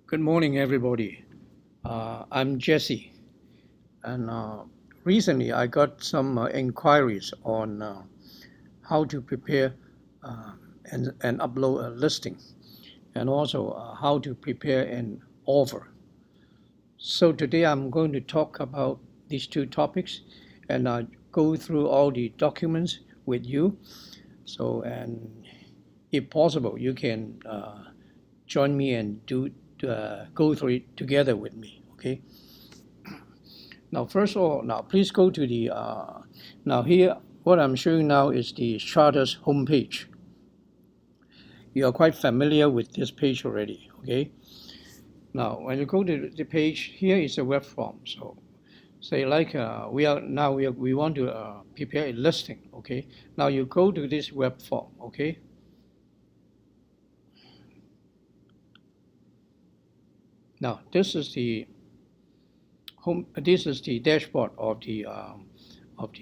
Good morning, everybody. I'm Jesse, and recently I got some inquiries on how to prepare and upload a listing, and also how to prepare an offer. So today I'm going to talk about these two topics, and go through all the documents with you. So, and if possible, you can join me and go through it together with me, okay? Now, first of all, now please go to the, now here, what I'm showing now is the Charter's homepage. You are quite familiar with this page already, okay? Now, when you go to the page, here is a web form. So, say like we want to prepare a listing, okay? Now you go to this web form, okay? Now, this is the dashboard of the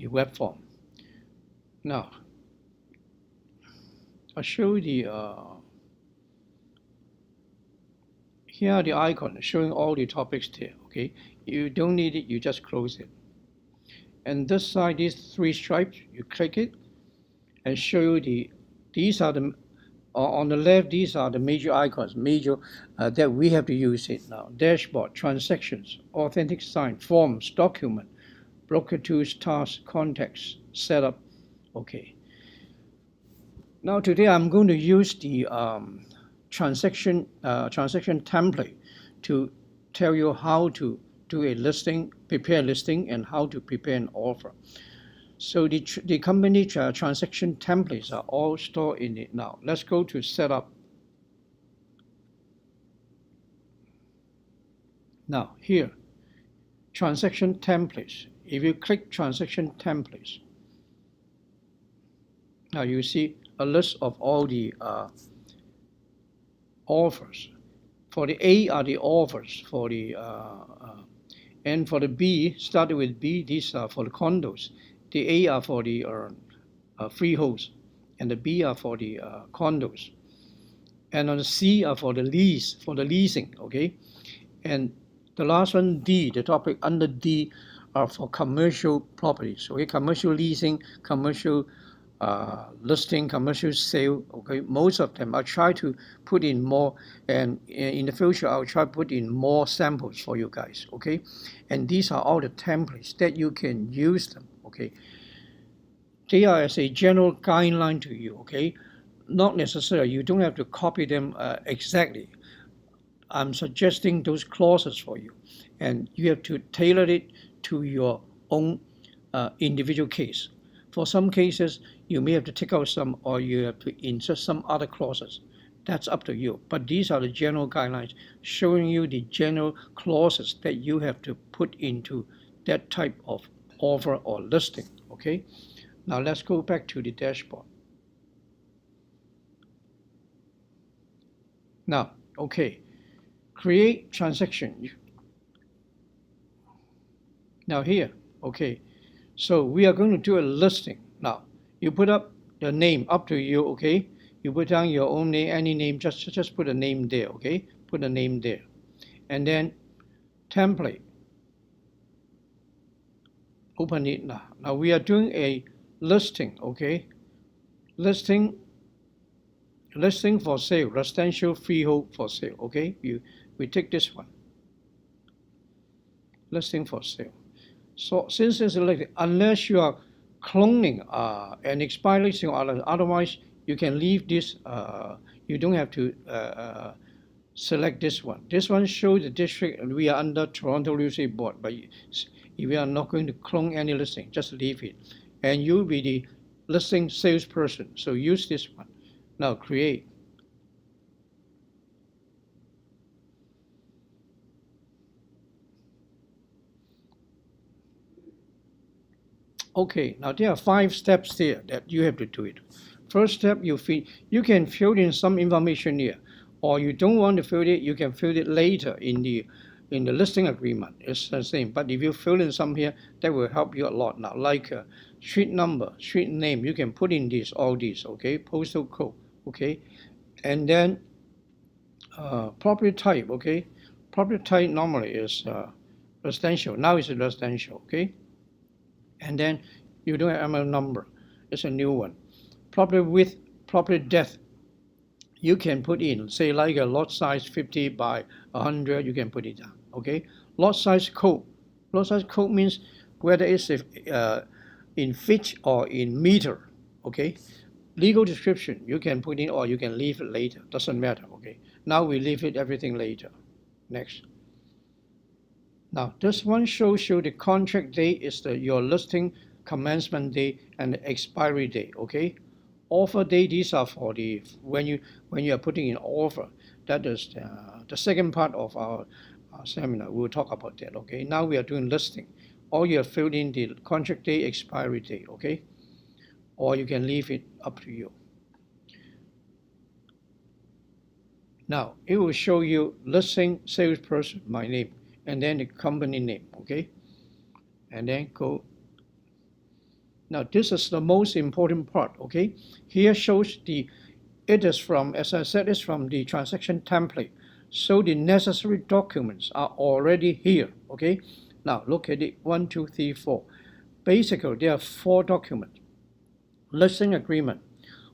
web form. Now, I'll show you here are the icons showing all the topics there, okay? You don't need it, you just close it. And this side, these three stripes, you click it and show you these are the, on the left, these are the major icons, that we have to use it now. Dashboard, transactions, authentic sign, forms, document, broker tools, tasks, contacts, setup, okay. Now today I'm going to use the transaction template to tell you how to do a listing, prepare a listing, and how to prepare an offer. So the company transaction templates are all stored in it now. Let's go to setup. Now here, transaction templates. If you click transaction templates, now you see a list of all the offers. For the A are the offers, for the and for the B, starting with B, these are for the condos. The A are for the freeholds, and the B are for the condos. And on the C are for the leasing, okay? And the last one, D, the topic under D are for commercial properties, okay? Commercial leasing, commercial listing, commercial sale, okay? Most of them, I'll try to put in more, and in the future, I'll try to put in more samples for you guys, okay? And these are all the templates that you can use them, okay? They are as a general guideline to you, okay? Not necessarily, you don't have to copy them exactly. I'm suggesting those clauses for you, and you have to tailor it to your own individual case. For some cases, you may have to take out some, or you have to insert some other clauses. That's up to you. But these are the general guidelines showing you the general clauses that you have to put into that type of offer or listing, okay? Now let's go back to the dashboard. Now, okay, create transaction. Now here, okay, so we are going to do a listing. Now, you put up the name, up to you, okay? You put down your own name, any name, just put a name there, okay? Put a name there. And then template. Open it now. Now we are doing a listing, okay? Listing for sale, residential freehold for sale, okay? We take this one. Listing for sale. So since it's elected, unless you are cloning an expired listing, otherwise you can leave this. You don't have to select this one. This one shows the district, and we are under Toronto Real Estate Board, but we are not going to clone any listing, just leave it. And you'll be the listing salesperson, so use this one. Now create. Okay, now there are 5 steps there that you have to do it. First step, you can fill in some information here, or you don't want to fill it, you can fill it later in the listing agreement. It's the same, but if you fill in some here, that will help you a lot now, like street number, street name, you can put in all these, okay? Postal code, okay? And then property type, okay? property type normally is residential. Now it's residential, okay? And then you don't have ML number. It's a new one. Property width, property depth. You can put in, say like a lot size 50 by 100, you can put it down, okay? Lot size code. Lot size code means whether it's in feet or in meter, okay? Legal description, you can put in or you can leave it later, doesn't matter, okay? Now we leave it everything later. Next. Now this one shows you the contract date is your listing commencement date and the expiry date, okay? Offer date, these are for the when you are putting in offer. That is the second part of our seminar. We'll talk about that, okay? Now we are doing listing. All you have filled in the contract date, expiry date, okay? Or you can leave it up to you. Now it will show you listing, salesperson, my name, and then the company name, okay? And then go. Now this is the most important part, okay? Here shows it is from, as I said, it's from the transaction template. So the necessary documents are already here, okay? Now look at it, 1, 2, 3, 4. Basically, there are 4 documents. Listing agreement,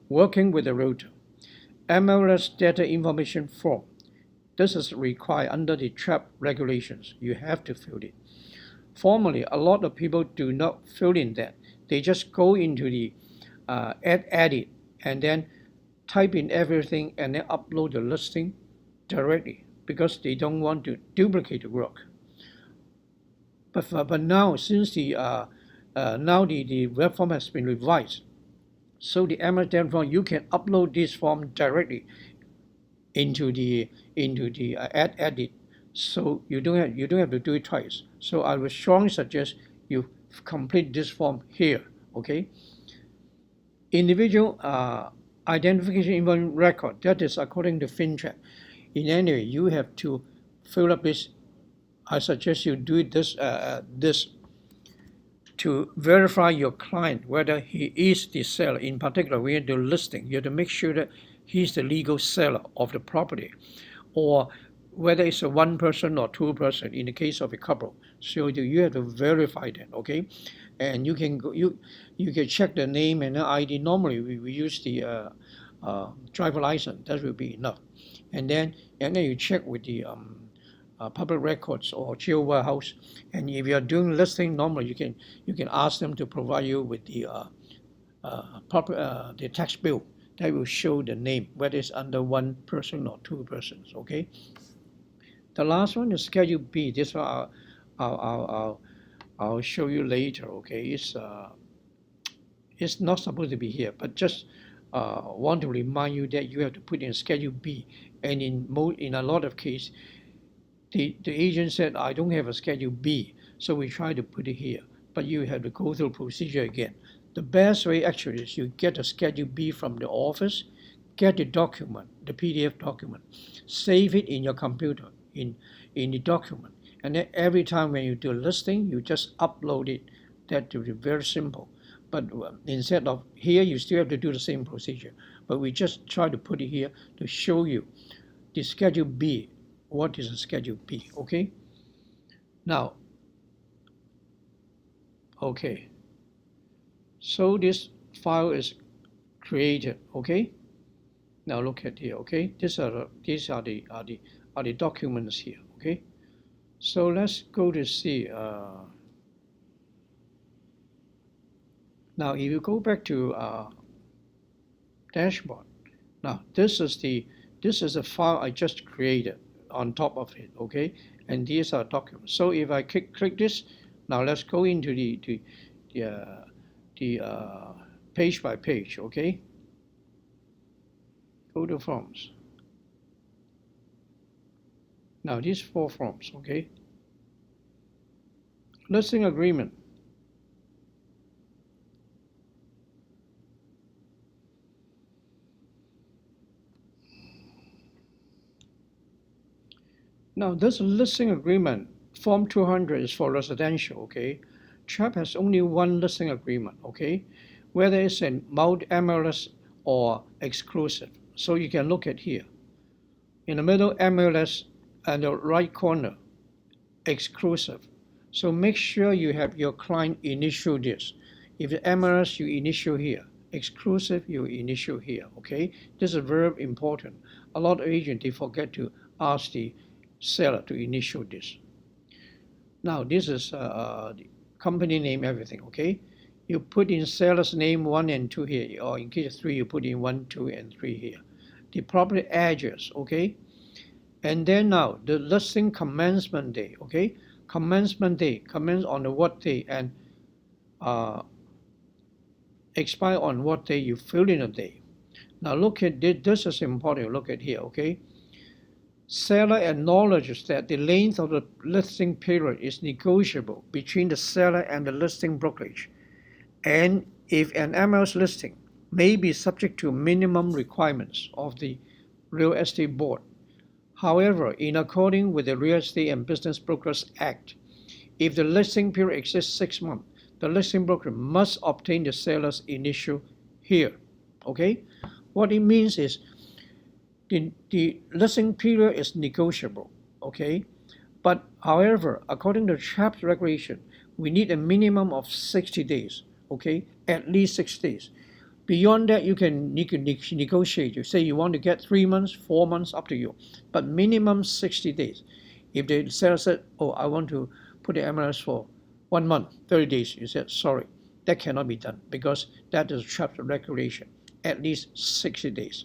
working with the realtor, MLS data information form. This is required under the TRAP regulations. You have to fill it. Formally, a lot of people do not fill in that. They just go into the edit and then type in everything and then upload the listing directly because they don't want to duplicate the work. But now, since the web form has been revised, so the MLS data form, you can upload this form directly into the edit. So you don't have to do it twice. So I would strongly suggest you complete this form here, okay? Individual identification information record, that is according to FinTrack. In any way, you have to fill up this. I suggest you do this to verify your client whether he is the seller. In particular, when you do listing, you have to make sure that he's the legal seller of the property, or whether it's a one person or two person in the case of a couple. So you have to verify that, okay? And you can check the name and the ID. Normally we use the driver license. That will be enough. And then you check with the public records or geo warehouse. And if you are doing listing, normally you can ask them to provide you with the tax bill that will show the name, whether it's under one person or two persons, okay? The last one is Schedule B. This one I'll show you later, okay? It's not supposed to be here, but just want to remind you that you have to put in Schedule B. And in a lot of cases, the agent said, I don't have a Schedule B, so we try to put it here. But you have to go through procedure again. The best way actually is you get a Schedule B from the office, get the document, the PDF document, save it in your computer, in the document. And then every time when you do a listing, you just upload it. That will be very simple. But instead of here, you still have to do the same procedure. But we just try to put it here to show you the Schedule B. What is a Schedule B, okay? Now, okay. So this file is created, okay? Now look at here, okay? These are the documents here, okay? So let's go to see. Now, if you go back to dashboard, now this is the file I just created on top of it, okay? And these are documents. So if I click this, now let's go into the page by page, okay? Go to forms. Now these 4 forms, okay? Listing agreement. Now this listing agreement, Form 200 is for residential, okay? TRAP has only one listing agreement, okay? Whether it's a multi-MLS or exclusive. So you can look at here. In the middle, MLS and the right corner, exclusive. So make sure you have your client initial this. If the MLS, you initial here. Exclusive, you initial here, okay? This is very important. A lot of agents, they forget to ask the seller to initial this. Now, this is the company name, everything, okay? You put in seller's name 1 and 2 here, or in case of 3, you put in 1, 2, and 3 here. The property address, okay? And then now, the listing commencement day, okay? Commencement day, commence on the what day, and expire on what day you fill in a day. Now look at this, this is important, look at here, okay? Seller acknowledges that the length of the listing period is negotiable between the seller and the listing brokerage. And if an MLS listing may be subject to minimum requirements of the Real Estate Board. However, in accordance with the Real Estate and Business Brokers Act, if the listing period exceeds 6 months, the listing broker must obtain the seller's initial here. Okay? What it means is the listing period is negotiable. Okay? But however, according to chapter regulation, we need a minimum of 60 days. Okay? At least 6 days. Beyond that, you can negotiate. You say you want to get 3 months, 4 months, up to you. But minimum 60 days. If the seller said, oh, I want to put the MLS for 1 month, 30 days, you said, sorry, that cannot be done because that is chapter regulation, at least 60 days.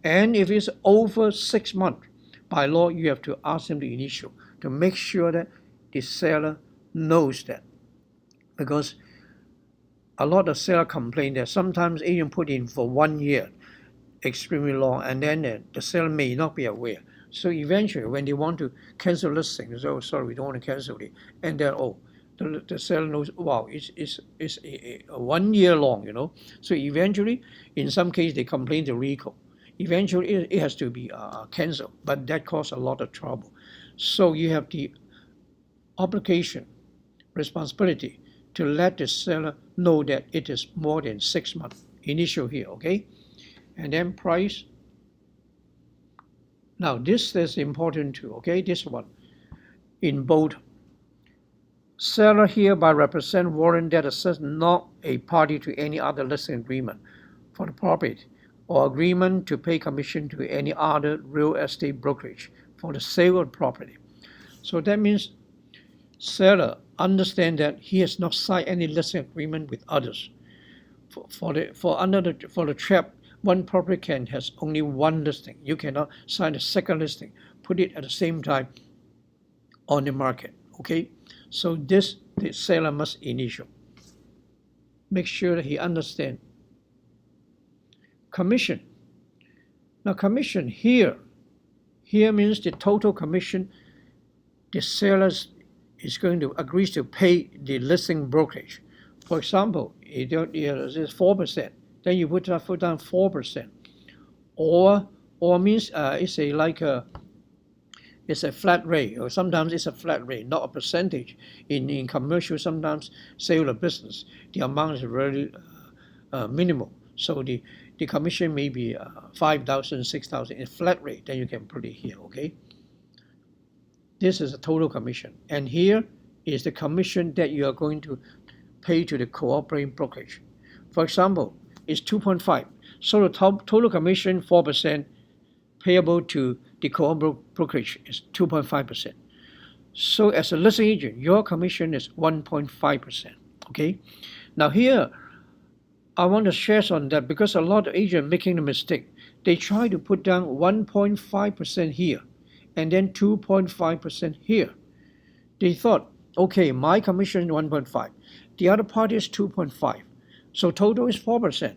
And if it's over 6 months, by law, you have to ask them to initial to make sure that the seller knows that. Because a lot of sellers complain that sometimes agent put in for 1 year, extremely long, and then the seller may not be aware. So eventually, when they want to cancel listing, they say, oh, sorry, we don't want to cancel it. And then, oh, the seller knows, wow, it's a 1 year long, you know. So eventually, in some cases, they complain to RIFO. Eventually, it has to be canceled, but that causes a lot of trouble. So you have the obligation, responsibility to let the seller know that it is more than 6 months. Initial here, okay? And then price. Now, this is important too, okay? This one, in bold. Seller hereby represent warrant that is not a party to any other listing agreement for the property or agreement to pay commission to any other real estate brokerage for the sale of property. So that means seller understand that he has not signed any listing agreement with others. For the trap, one property has only one listing. You cannot sign a second listing, put it at the same time on the market. Okay, so this the seller must initial. Make sure that he understands. Commission. Now commission here means the total commission the seller is going to agree to pay the listing brokerage. For example, it is 4%, then you put down 4%, or means it's a flat rate, or sometimes it's a flat rate, not a percentage. In commercial, sometimes sale of business, the amount is very minimal. So the commission may be 5,000, 6,000 in flat rate. Then you can put it here. Okay. This is a total commission, and here is the commission that you are going to pay to the cooperating brokerage. For example, it's 2.5. So the total commission 4% payable to the cooperating brokerage is 2.5%. So as a listing agent, your commission is 1.5%. Okay. Now here, I want to share on that because a lot of agents making a mistake. They try to put down 1.5% here and then 2.5% here. They thought, okay, my commission is 1.5. The other party is 2.5. So total is 4%.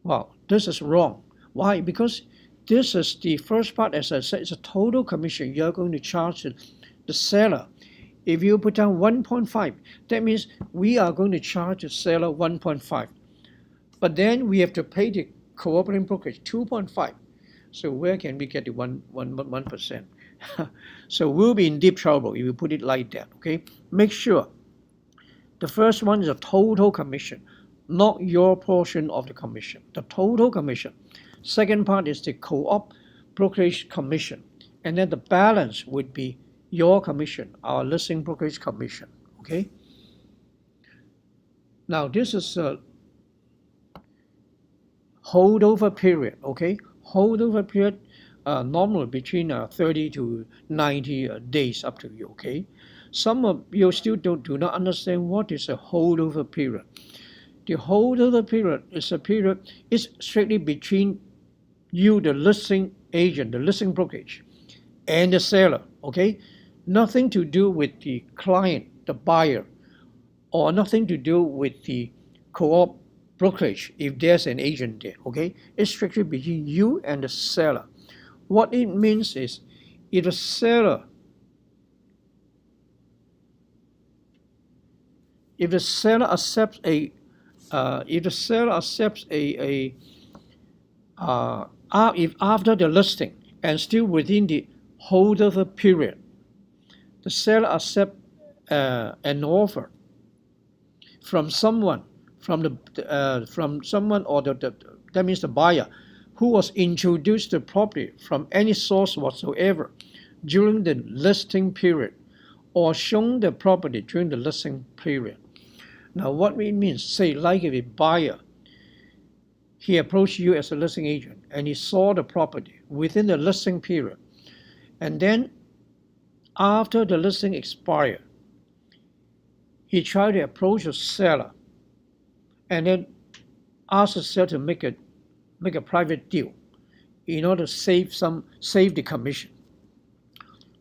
Wow, this is wrong. Why? Because this is the first part, as I said, it's a total commission you're going to charge the seller. If you put down 1.5, that means we are going to charge the seller 1.5. But then we have to pay the cooperating brokerage 2.5. So where can we get the 1%? So we'll be in deep trouble if you put it like that, okay? Make sure the first one is a total commission, not your portion of the commission, the total commission. Second part is the co-op brokerage commission. and then the balance would be your commission, our listing brokerage commission. Okay. Now this is a holdover period. Okay, holdover period normally between 30 to 90 days, up to you. Okay, some of you still do not understand what is a holdover period. The holdover period is a period is strictly between you, the listing agent, the listing brokerage, and the seller. Okay, nothing to do with the client, the buyer, or nothing to do with the co-op brokerage if there's an agent there. Okay, it's strictly between you and the seller. What it means is, if the seller accepts if after the listing and still within the holdover period, the seller accepts an offer from someone, or that means the buyer, who was introduced to the property from any source whatsoever during the listing period, or shown the property during the listing period. Now what it means, say like if a buyer, he approached you as a listing agent and he saw the property within the listing period, and then after the listing expired, he tried to approach the seller and then ask the seller to make a private deal in order to save the commission.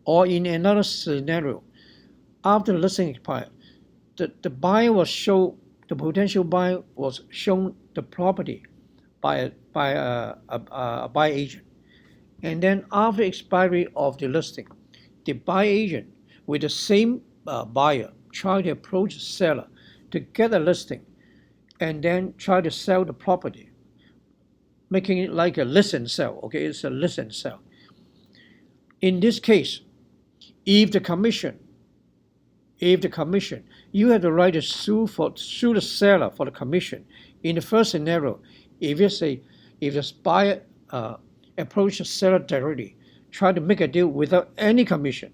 Or in another scenario, after the listing expired, the potential buyer was shown the property by a buy agent, and then after expiry of the listing, the buy agent with the same buyer try to approach the seller to get a listing, and then try to sell the property, making it like a list and sell. Okay, it's a list and sell. In this case, if the commission, you have the right to sue the seller for the commission. In the first scenario, if the buyer approach the seller directly, try to make a deal without any commission,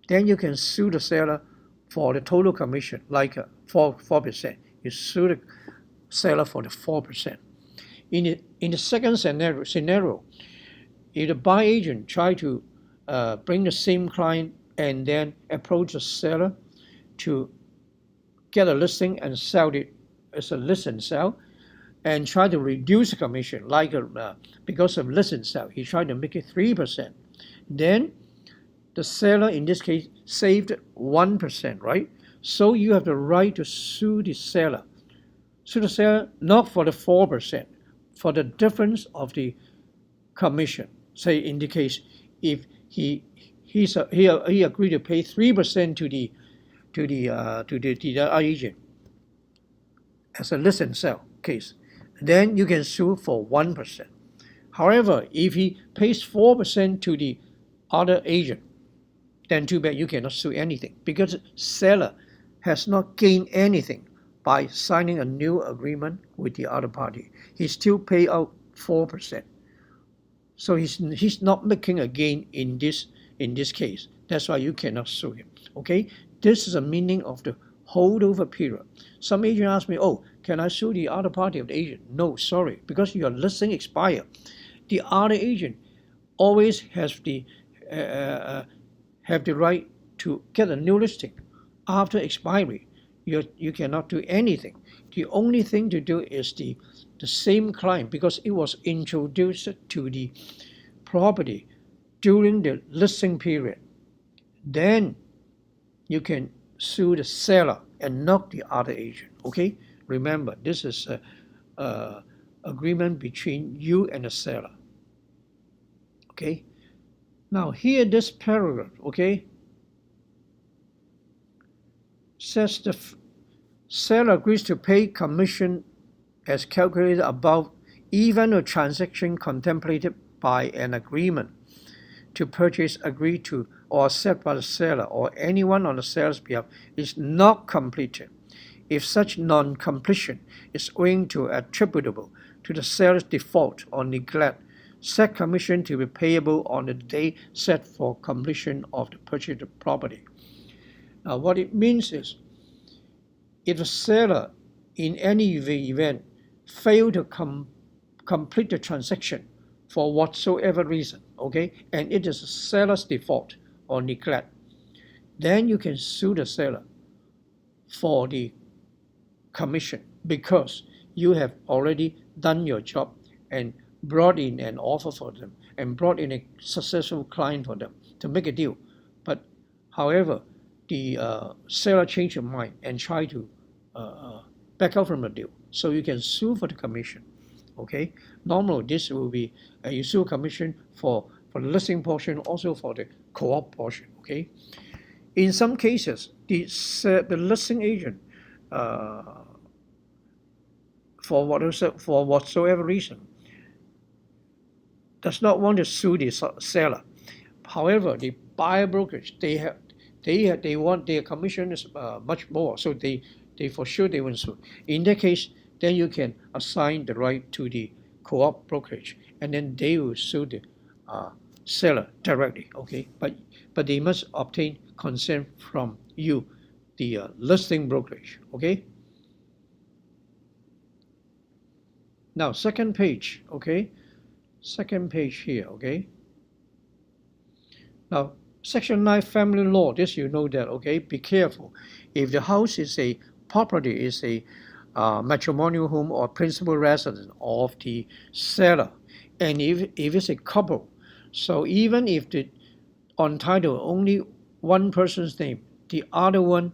then you can sue the seller for the total commission, like 4%. You sue the seller for the 4%. In the second scenario, if the buy agent try to bring the same client and then approach the seller to get a listing and sell it as a list and sell, and try to reduce the commission, like because of list and sell, he tried to make it 3%. Then the seller in this case saved 1%, right? So you have the right to sue the seller. Sue the seller not for the 4%, for the difference of the commission. Say in the case, if he agreed to pay 3% to the agent as a list and sell case, then you can sue for 1%. However, if he pays 4% to the other agent, then too bad, you cannot sue anything, because seller has not gained anything by signing a new agreement with the other party. He still pay out 4%. So he's not making a gain in this case. That's why you cannot sue him. Okay? This is the meaning of the holdover period. Some agent ask me, oh, can I sue the other party of the agent? No, sorry, because your listing expired. The other agent always has the right to get a new listing after expiry. You cannot do anything. The only thing to do is the same client, because it was introduced to the property during the listing period. Then you can sue the seller and not the other agent. Okay? Remember, this is an agreement between you and the seller. Okay? Now here, this paragraph, okay, says the seller agrees to pay commission as calculated above, even a transaction contemplated by an agreement to purchase agreed to or accepted by the seller or anyone on the seller's behalf is not completed, if such non-completion is owing to attributable to the seller's default or neglect Set commission to be payable on the day set for completion of the purchase of the property. Now, what it means is, if the seller in any event fail to complete the transaction for whatsoever reason, okay, and it is a seller's default or neglect, then you can sue the seller for the commission because you have already done your job and brought in an offer for them and brought in a successful client for them to make a deal. But however, the seller changed your mind and tried to back out from the deal. So you can sue for the commission. Okay, normally this will be you sue commission for the listing portion, also for the co-op portion. Okay, in some cases, the listing agent for whatsoever reason does not want to sue the seller. However, the buyer brokerage they want their commission is much more, so they for sure they will sue. In that case, then you can assign the right to the co-op brokerage, and then they will sue the seller directly. Okay, but they must obtain consent from you, the listing brokerage. Okay. Now, second page. Okay, second page here. Okay. Now, Section 9 family law. This you know that. Okay, be careful. If the house is a property is a matrimonial home or principal residence of the seller, and if it's a couple, so even if on title only one person's name, the other one's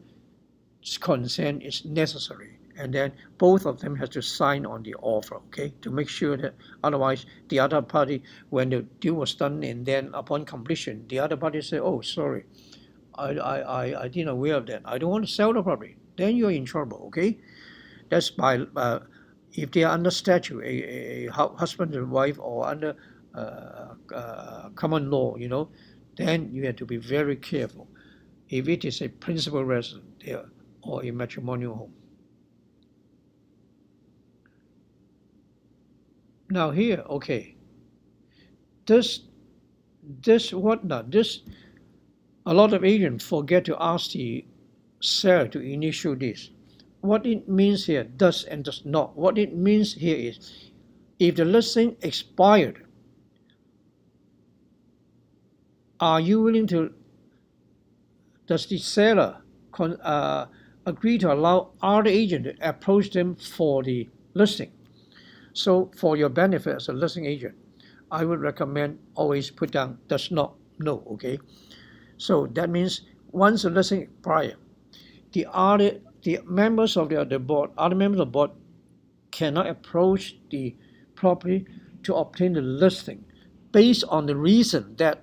consent is necessary, and then both of them have to sign on the offer, okay, to make sure that otherwise the other party, when the deal was done and then upon completion, the other party say, oh, sorry, I didn't aware of that, I don't want to sell the property, then you're in trouble. Okay, that's by if they are under statute, a husband and wife, or under common law, you know, then you have to be very careful if it is a principal residence there or a matrimonial home. Now here, okay, this a lot of agents forget to ask the seller to initial this. What it means here, does and does not. What it means here is, if the listing expired, are you willing to, does the seller agree to allow other agent to approach them for the listing? So for your benefit as a listing agent, I would recommend always put down does not, no. Okay, so that means once the listing expires, the members of the board, other members of the board cannot approach the property to obtain the listing based on the reason that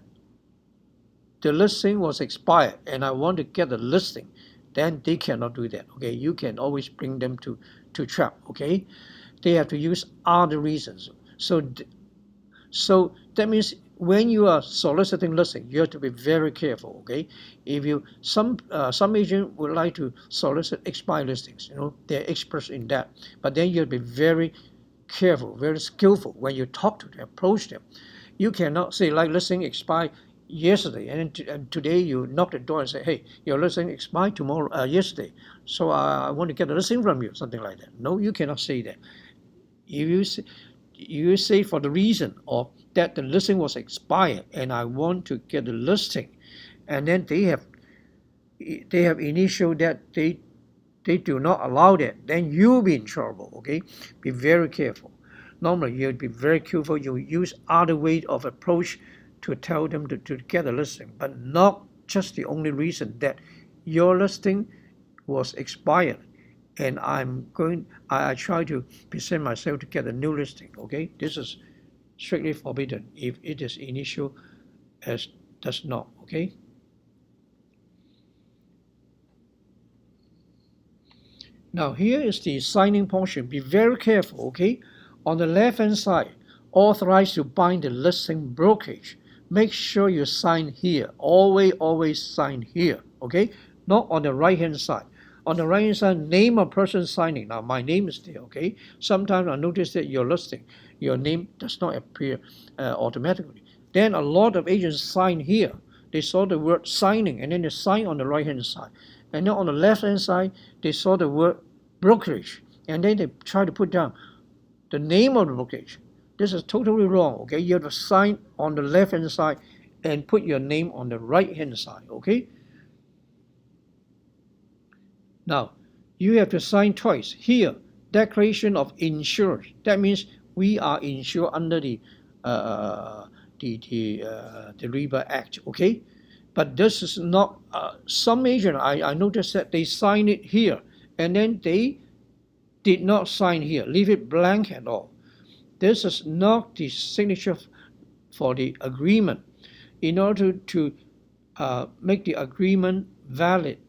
the listing was expired and I want to get the listing. Then they cannot do that. Okay, you can always bring them to trap. Okay, they have to use other reasons. So that means when you are soliciting listing, you have to be very careful. Okay, if you some agent would like to solicit expired listings, you know, they're experts in that, but then you have to be very careful, very skillful when you talk to them, approach them. You cannot say like listing expired yesterday, and today you knock the door and say, hey, your listing expired yesterday, so I want to get a listing from you, something like that. No, you cannot say that. If you say for the reason of that the listing was expired and I want to get the listing, and then they have initial that they do not allow that, then you'll be in trouble. Okay, be very careful. Normally you'll be very careful. You use other way of approach to tell them to get a listing, but not just the only reason that your listing was expired and I try to present myself to get a new listing. Okay, this is strictly forbidden if it is initial as does not. Okay. Now here is the signing portion. Be very careful. Okay, on the left hand side, authorized to bind the listing brokerage. Make sure you sign here. Always sign here. Okay, not on the right hand side. On the right hand side, name of person signing. Now my name is there, okay? Sometimes I notice that your listing, your name does not appear automatically. Then a lot of agents sign here. They saw the word signing, and then they sign on the right hand side. And then on the left hand side, they saw the word brokerage, and then they try to put down the name of the brokerage. This is totally wrong, okay? You have to sign on the left hand side and put your name on the right hand side, okay? Now, you have to sign twice. Here, declaration of insurance. That means we are insured under the RIFO Act, okay? But this is not, some agent, I noticed that they sign it here, and then they did not sign here, leave it blank at all. This is not the signature for the agreement. In order to make the agreement valid,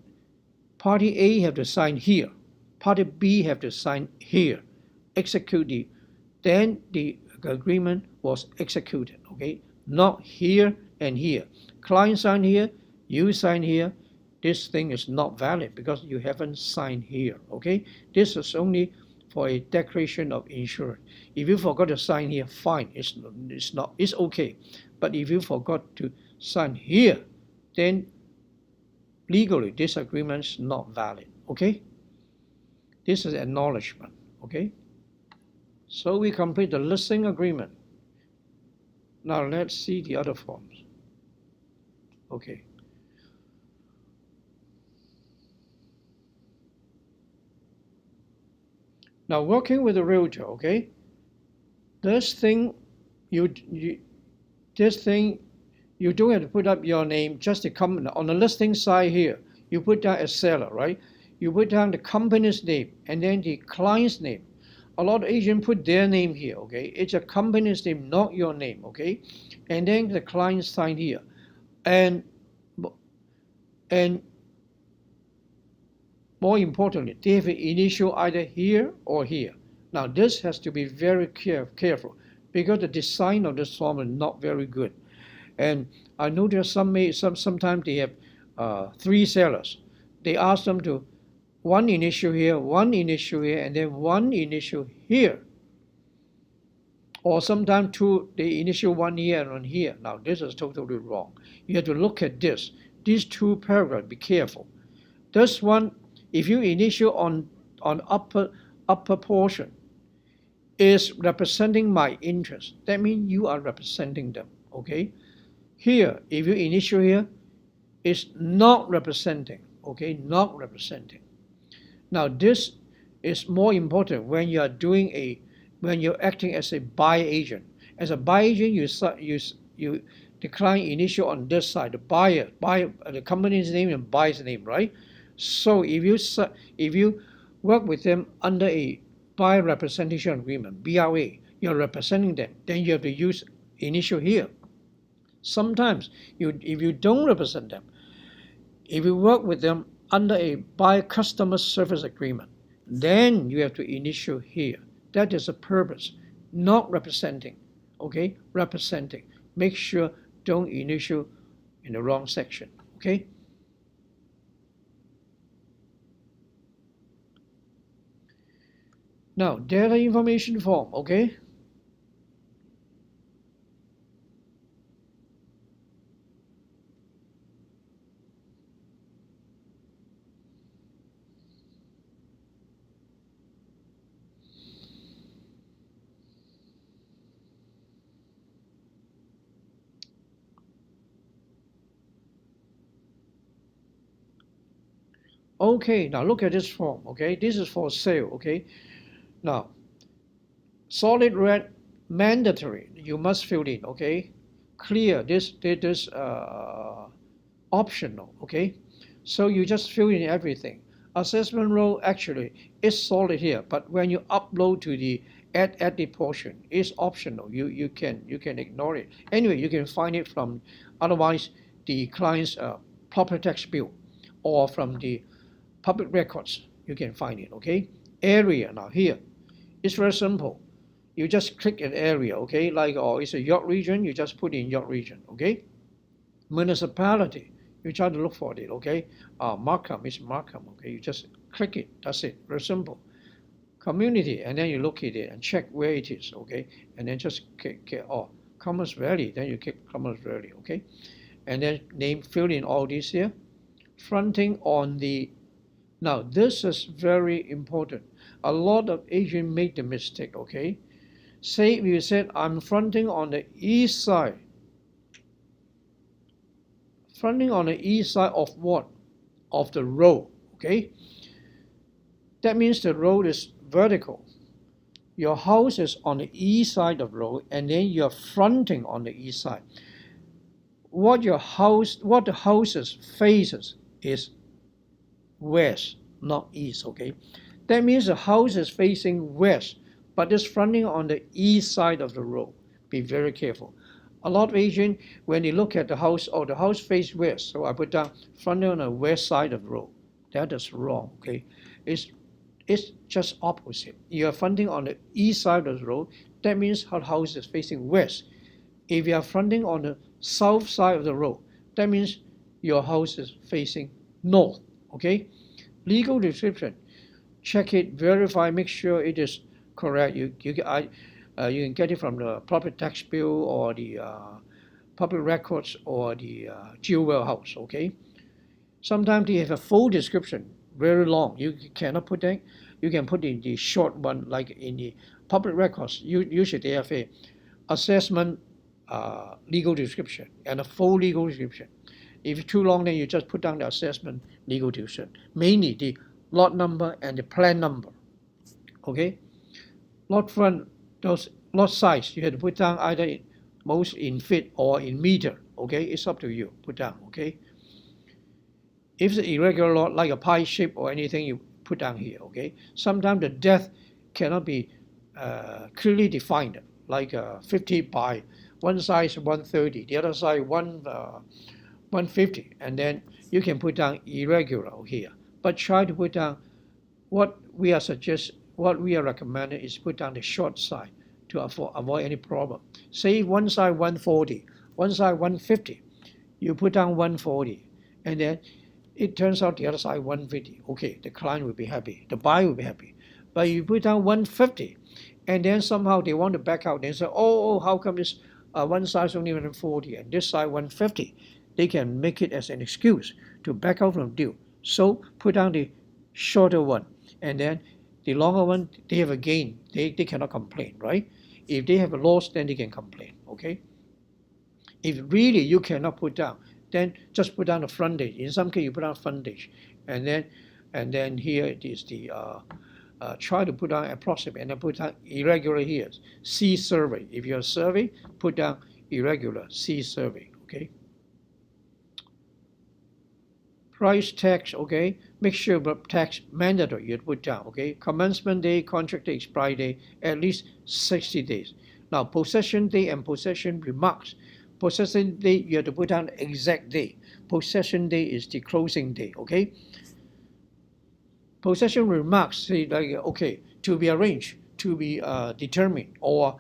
Party A have to sign here, Party B have to sign here, execute the, then the agreement was executed, okay? Not here and here. Client sign here, you sign here. This thing is not valid because you haven't signed here, okay? This is only for a declaration of insurance. If you forgot to sign here, fine, it's okay. But if you forgot to sign here, then legally this agreement is not valid, okay? This is acknowledgement, okay? So we complete the listing agreement. Now let's see the other forms. Okay. Now working with a realtor, okay? This thing you don't have to put up your name, just the company. On the listing side here, you put down a seller, right? You put down the company's name and then the client's name. A lot of agents put their name here, okay? It's a company's name, not your name, okay? And then the client sign here. And more importantly, they have an initial either here or here. Now this has to be very careful because the design of this form is not very good. And I notice sometimes they have 3 sellers. They ask them to one initial here, and then one initial here. Or sometimes 2, they initial 1 here and 1 here. Now this is totally wrong. You have to look at this. These 2 paragraphs, be careful. This one, if you initial on upper portion, is representing my interest. That means you are representing them, okay? Here, if you initial here, it's not representing, okay? Not representing. Now this is more important when you are when you're acting as a buy agent. As a buy agent, you decline initial on this side, the buyer, the company's name and buyer's name, right? So if you work with them under a buyer representation agreement, BRA, you're representing them, then you have to use initial here. Sometimes if you don't represent them, if you work with them under a buyer customer service agreement, then you have to initial here. That is the purpose, not representing, okay? Representing. Make sure don't initial in the wrong section, okay? Now, data information form, okay? Okay, now look at this form, okay? This is for sale, okay? Now, solid red, mandatory, you must fill in, okay? Clear, this optional, okay? So you just fill in everything. Assessment role actually is solid here, but when you upload to the edit portion, it's optional. You can ignore it. Anyway, you can find it from otherwise the client's property tax bill or from the public records. You can find it, okay? Area, now here, it's very simple. You just click an area, okay? Like, it's a York region, you just put in York region, okay? Municipality, you try to look for it, okay? Markham is Markham, okay? You just click it. That's it. Very simple. Community, and then you locate it and check where it is, okay? And then just click Commerce Valley, then you click Commerce Valley, okay? And then fill in all these here. Fronting on the, now this is very important. A lot of agents make the mistake, okay? Say you said, I'm fronting on the east side. Fronting on the east side of what? Of the road, okay? That means the road is vertical. Your house is on the east side of the road, and then you're fronting on the east side. What the houses faces is west, not east, okay? That means the house is facing west, but it's fronting on the east side of the road. Be very careful. A lot of agents, when they look at the house, the house faces west, so I put down fronting on the west side of the road. That is wrong, okay? It's just opposite. You are fronting on the east side of the road. That means her house is facing west. If you are fronting on the south side of the road, that means your house is facing north, okay? Legal description. Check it, verify, make sure it is correct. You can get it from the property tax bill or the public records or the jewel house, okay? Sometimes they have a full description, very long. You cannot put that. You can put in the short one, like in the public records. Usually they have a assessment legal description and a full legal description. If it's too long, then you just put down the assessment legal description. Mainly the lot number and the plan number. Okay? Lot front, those lot size, you have to put down either most in feet or in meter. Okay? It's up to you. Put down. Okay? If it's an irregular lot, like a pie shape or anything, you put down here. Okay? Sometimes the depth cannot be clearly defined, like 50 by one side is 130, the other side 150, and then you can put down irregular here. But try to put down what we are recommending is put down the short side to avoid any problem. Say one side 140, one side 150, you put down 140, and then it turns out the other side 150. Okay, the client will be happy, the buyer will be happy. But you put down 150, and then somehow they want to back out. They say, oh, how come this one side is only 140 and this side 150? They can make it as an excuse to back out from deal. So put down the shorter one, and then the longer one, they have a gain. They cannot complain, right? If they have a loss, then they can complain, okay? If really you cannot put down, then just put down the frontage. In some case, you put down frontage, and then here it is the try to put down approximate, and then put down irregular here. C survey. If you're a survey, put down irregular C survey. Okay. Price tax. Okay. Make sure tax mandatory. You put down. Okay. Commencement day, contract day, expiry day, at least 60 days. Now possession day and possession remarks. Possession day, you have to put down the exact day. Possession day is the closing day. Okay. Possession remarks say like, okay, to be arranged, to be determined, or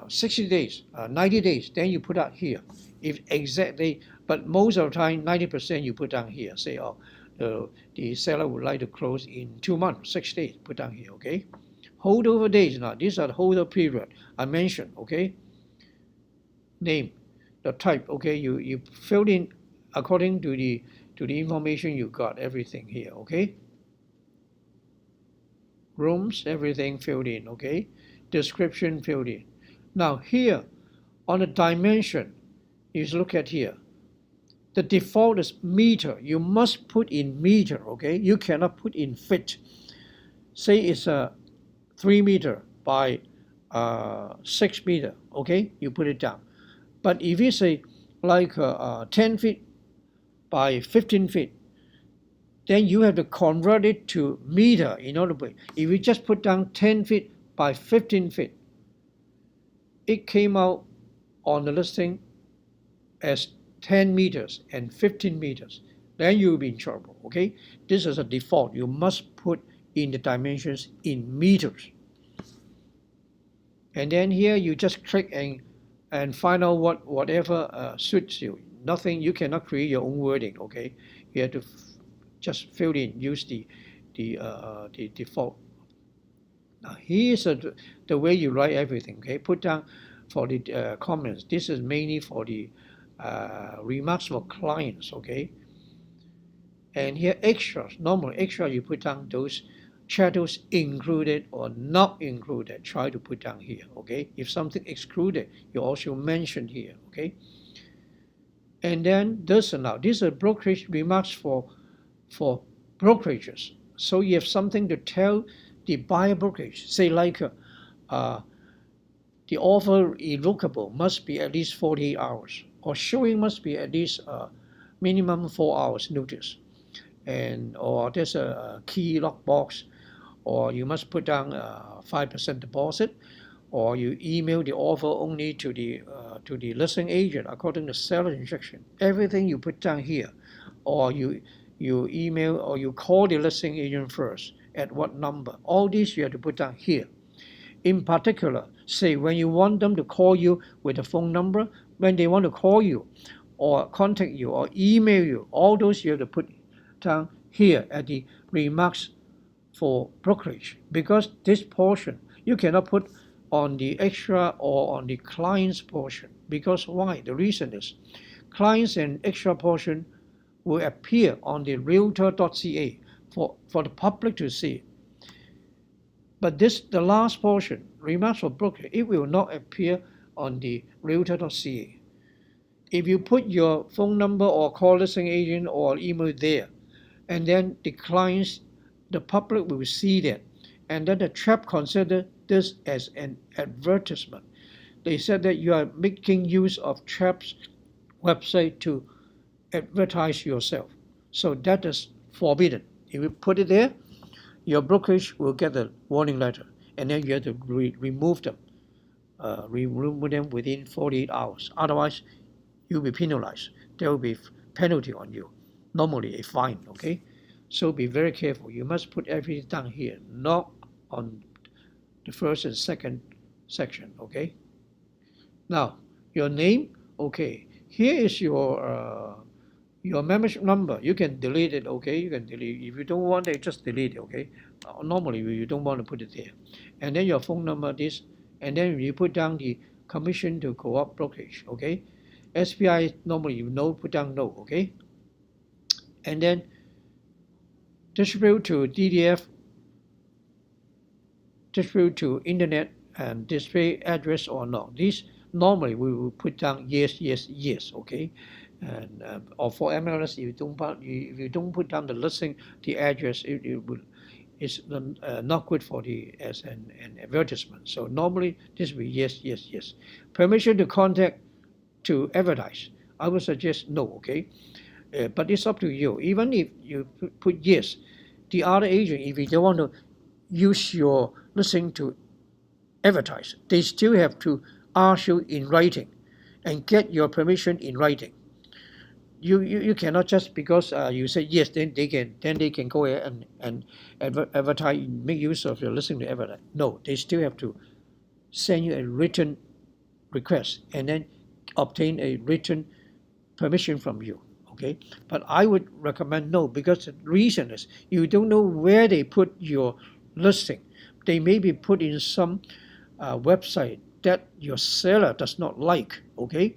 60 days, 90 days, then you put out here. If exactly, but most of the time, 90% you put down here. Say, the seller would like to close in 2 months, 6 days, put down here, okay? Holdover days, now these are the holdover period I mentioned, okay? Name, the type, okay? You filled in according to the information you got, everything here, okay? Rooms, everything filled in, okay? Description filled in. Now here, on the dimension, you look at here. The default is meter. You must put in meter, okay? You cannot put in feet. Say it's a 3 meter by 6 meter, okay? You put it down. But if you say like 10 feet by 15 feet, then you have to convert it to meter in order to, if you just put down 10 feet by 15 feet, it came out on the listing as 10 meters and 15 meters. Then you'll be in trouble, okay? This is a default. You must put in the dimensions in meters. And then here you just click and find out whatever suits you. Nothing, you cannot create your own wording, okay? You have to just fill in, use the the default. Now here's the way you write everything. Okay, put down for the comments. This is mainly for the remarks for clients. Okay, and here extras. Normally extra you put down those chattels included or not included. Try to put down here. Okay, if something excluded, you also mention here. Okay. And then this and now, these are brokerage remarks for brokerages. So you have something to tell the buyer brokerage. Say like the offer irrevocable must be at least 48 hours, or showing must be at least minimum 4 hours notice, and or there's a key lock box, or you must put down 5% deposit, or you email the offer only to the listing agent according to seller instruction. Everything you put down here, or you email or you call the listing agent first. At what number? All these you have to put down here. In particular, say when you want them to call you with a phone number, when they want to call you or contact you or email you, all those you have to put down here at the remarks for brokerage, because this portion you cannot put on the extra or on the client's portion. Because why? The reason is clients and extra portion will appear on the realtor.ca for the public to see. But the last portion, remarks for brokerage, it will not appear on the realtor.ca. If you put your phone number or call listing agent or email there, and then the clients, the public will see that, and then the trap consider this as an advertisement. They said that you are making use of trap's website to advertise yourself. So that is forbidden. If you put it there, your brokerage will get a warning letter, and then you have to remove them within 48 hours. Otherwise, you'll be penalized. There will be penalty on you, normally a fine. Okay, so be very careful. You must put everything down here, not on the first and second section. Okay. Now your name. Okay. Here is your membership number. You can delete it. Okay. You can delete. If you don't want it, just delete it. Okay. Normally you don't want to put it there. And then your phone number. This. And then you put down the commission to co-op brokerage. Okay. SPI normally you know, put down no. Okay. And then distribute to DDF. Distribute to internet and display address or not. These normally we will put down yes, yes, yes. Okay, and or for MLS, if you don't put down the listing, the address, it's not good for as an advertisement. So normally this will be yes, yes, yes. Permission to contact to advertise, I would suggest no. Okay, but it's up to you. Even if you put yes, the other agent, if they don't want to use your listing to advertise, they still have to ask you in writing and get your permission in writing. You cannot just because you say yes, then they can go ahead and advertise, make use of your listing to advertise. No, they still have to send you a written request and then obtain a written permission from you. Okay, but I would recommend no, because the reason is you don't know where they put your listing. They may be put in some website that your seller does not like. Okay,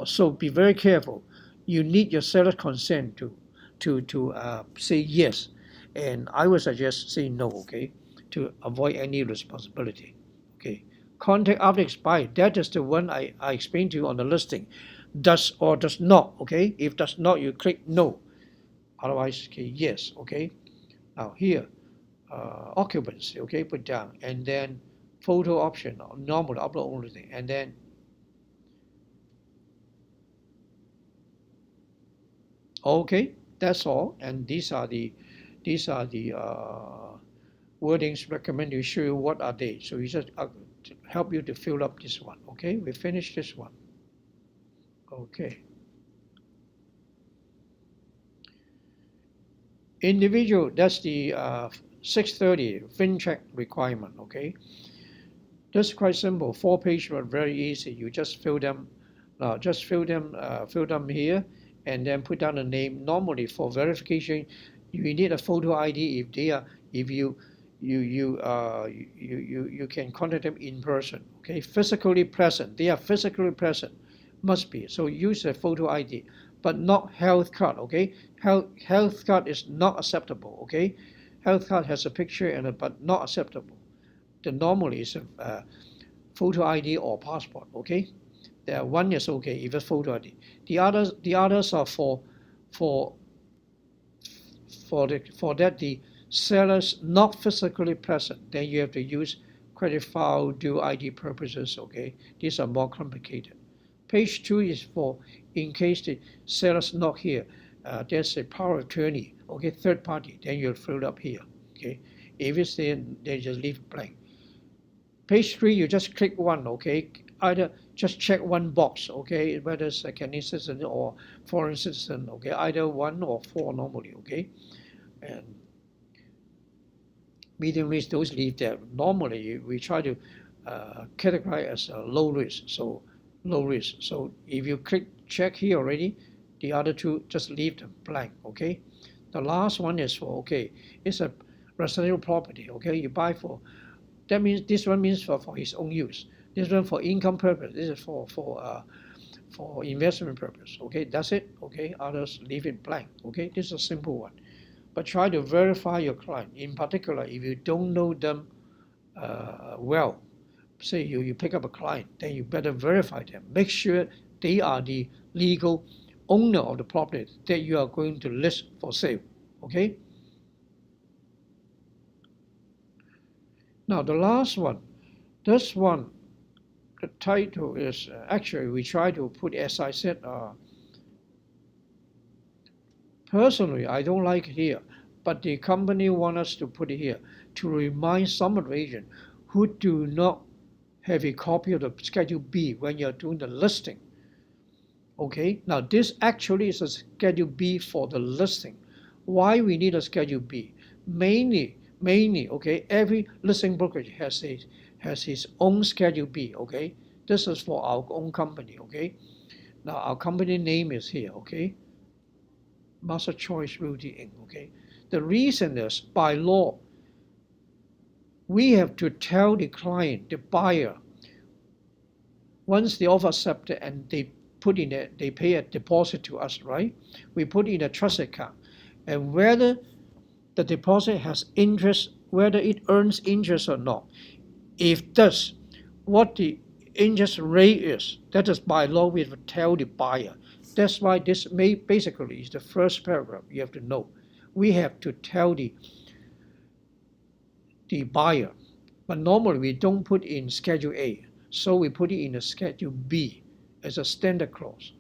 so be very careful. You need your seller's consent to say yes, and I would suggest say no. Okay, to avoid any responsibility. Okay, contact after expired. That is the one I explained to you on the listing. Does or does not. Okay, if does not, you click no. Otherwise, okay, yes. Okay, now here. Occupancy, okay, put down, and then photo option, normal upload only thing, and then okay, that's all. And these are the wordings recommend you show you what are they. So you just help you to fill up this one. Okay, we finished this one. Okay. Individual, that's the 630 FinCheck requirement. Okay, that's quite simple. 4-page, but very easy. You just fill them. Fill them here, and then put down the name. Normally for verification, You need a photo ID if you can contact them in person. Okay, physically present. They are physically present. Must be. So use a photo ID, but not health card. Okay, health card is not acceptable. Okay, health card has a picture but not acceptable. The normally is a photo ID or passport. Okay, one is okay if it's photo ID. The others are for that the sellers not physically present. Then you have to use credit file, do ID purposes. Okay, these are more complicated. Page 2 is for in case the seller's not here. There's a power of attorney. Okay, third party. Then you fill it up here. Okay, if it's there, then just leave blank. Page 3, you just click one. Okay, either just check one box. Okay, whether it's a Canadian citizen or foreign citizen. Okay, either 1 or 4 normally. Okay, and medium risk, those leave there. Normally, we try to categorize as a low risk. So low risk. So if you click check here already, the other 2 just leave them blank. Okay. The last one is for it's a residential property. Okay, you buy for. That means this one means for his own use. This one for income purpose. This is for investment purpose. Okay, that's it. Okay, others leave it blank. Okay, this is a simple one. But try to verify your client. In particular, if you don't know them well, say you pick up a client, then you better verify them. Make sure they are the legal owner of the property that you are going to list for sale. Okay? Now the last one, this one, the title is actually we try to put, as I said, personally I don't like it here, but the company wants us to put it here to remind some of the agents who do not have a copy of the Schedule B when you're doing the listing. Okay, now this actually is a Schedule B for the listing. Why we need a Schedule B? Mainly, okay, every listing brokerage has his own Schedule B. Okay, this is for our own company. Okay, now our company name is here. Okay, Master Choice Realty Inc. Okay, the reason is by law we have to tell the client, the buyer, once the offer accepted and they pay a deposit to us, right? We put in a trust account, and whether the deposit has interest, whether it earns interest or not. If does, what the interest rate is, that is by law we have to tell the buyer. That's why this basically is the first paragraph you have to know. We have to tell the buyer, but normally we don't put in Schedule A, so we put it in a Schedule B as a standard clause,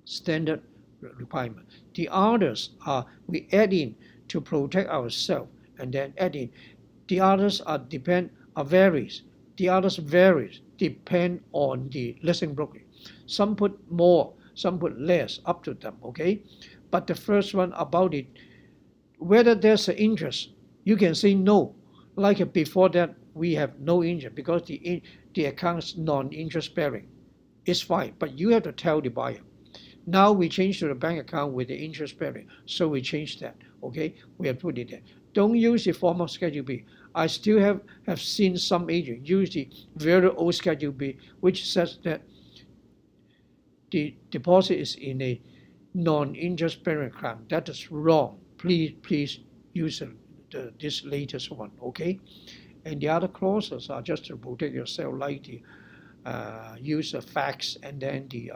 standard requirement. The others are we add in to protect ourselves, and then add in. The others varies. The others varies depend on the listing broker. Some put more, some put less, up to them. Okay, but the first one about it, whether there's an interest, you can say no. Like before that, we have no interest because the account is non-interest bearing. It's fine, but you have to tell the buyer. Now we change to the bank account with the interest bearing, so we change that. Okay, we have put it there. Don't use the formal Schedule B. I still have seen some agents use the very old Schedule B, which says that the deposit is in a non-interest bearing account. That is wrong. Please use this latest one. Okay, and the other clauses are just to protect yourself, like the use of fax and then the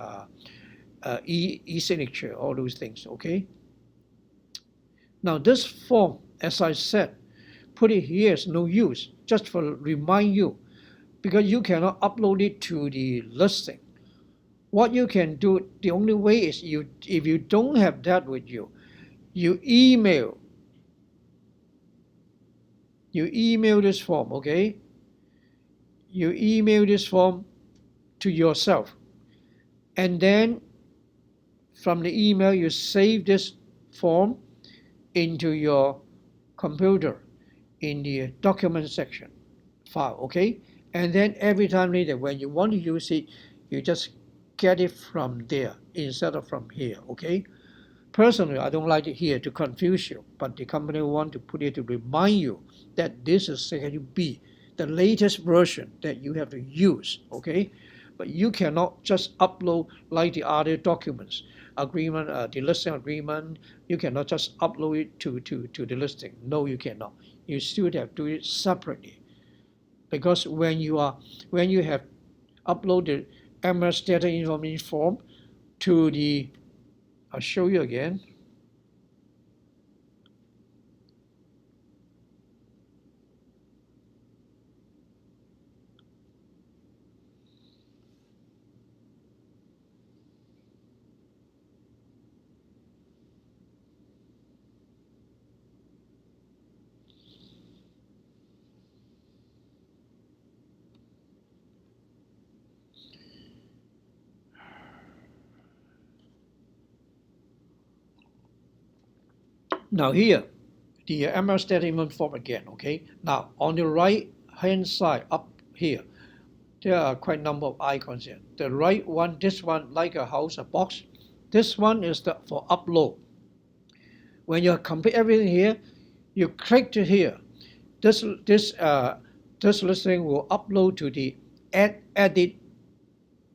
e-signature, all those things. Okay. Now this form, as I said, put it here is no use, just for remind you, because you cannot upload it to the listing. What you can do, the only way is if you don't have that with you, you email this form. Okay, you email this form to yourself, and then from the email you save this form into your computer in the document section file. Okay, and then every time later when you want to use it, you just get it from there instead of from here. Okay, personally, I don't like it here to confuse you, but the company want to put it to remind you that this is Schedule B, the latest version that you have to use, okay? But you cannot just upload like the other documents, agreement, the listing agreement. You cannot just upload it to the listing. No, you cannot. You still have to do it separately, because when you have uploaded MLS data information form to the, I'll show you again. Now here, the MLS data information form again, okay? Now on the right hand side up here, there are quite a number of icons here. The right one, this one, like a house, a box. This one is for upload. When you complete everything here, you click to here. This listing will upload to the edit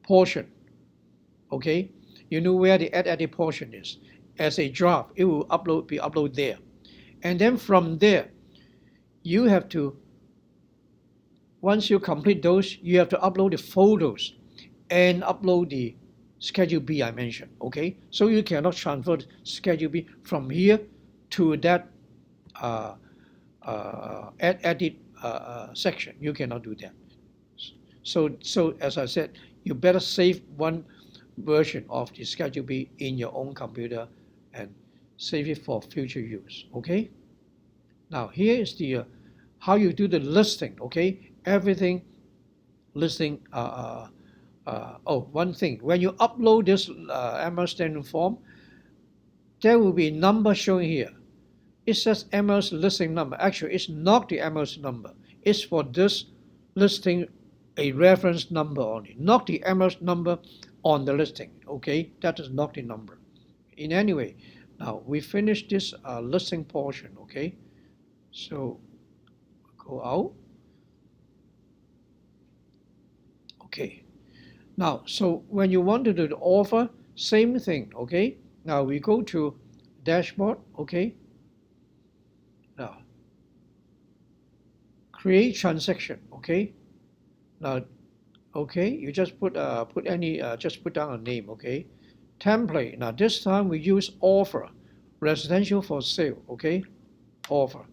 portion. Okay, you know where the edit portion is. As a draft, it will be uploaded there, and then from there, you have to. Once you complete those, you have to upload the photos and upload the Schedule B I mentioned. Okay, so you cannot transfer Schedule B from here to that edit section. You cannot do that. So as I said, you better save one version of the Schedule B in your own computer and save it for future use. Okay. Now here is the how you do the listing. Okay, everything listing. One thing, when you upload this MLS standard form, there will be a number showing here. It says MLS listing number. Actually, it's not the MLS number. It's for this listing a reference number only, not the MLS number on the listing. Okay, that is not the number. In any way, now we finish this listing portion. Okay, so go out. Okay. Now, so when you want to do the offer, same thing, okay? Now we go to dashboard, okay? Now, create transaction, okay? Now, okay, you just put just put down a name, okay? Template. Now this time we use offer, residential for sale, okay? Offer.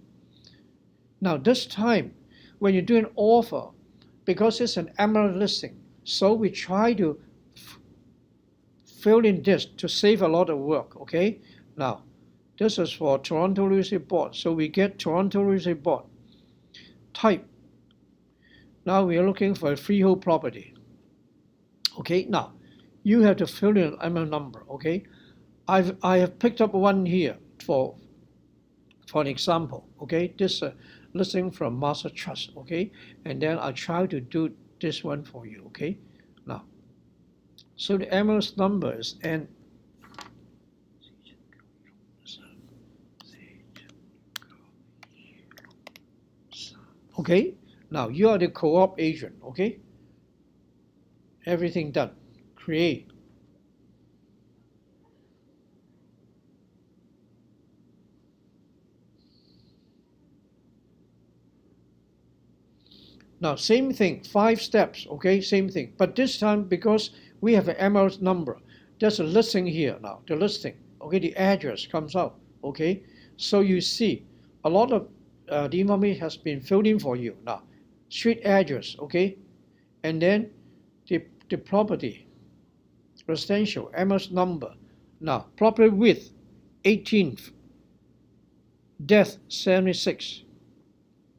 Now this time, when you do an offer, because it's an MLS listing, so we try to fill in this to save a lot of work, okay? Now, this is for Toronto Real Estate Board, so we get Toronto Real Estate Board. Type. Now we are looking for a freehold property. Okay, now, you have to fill in an MLS number, okay? I have picked up one here for an example, okay? This listing from Master Trust, okay? And then I try to do this one for you, okay? Now, so the MLS number is N. Okay, now you are the co-op agent, okay? Everything done. Create. Now, same thing, 5 steps, okay, same thing. But this time, because we have an MLS number, there's a listing here now, the listing, okay, the address comes out, okay? So you see, a lot of the information has been filled in for you now. Street address, okay? And then the property, residential, MLS number. Now, property width, 18th, depth, 76.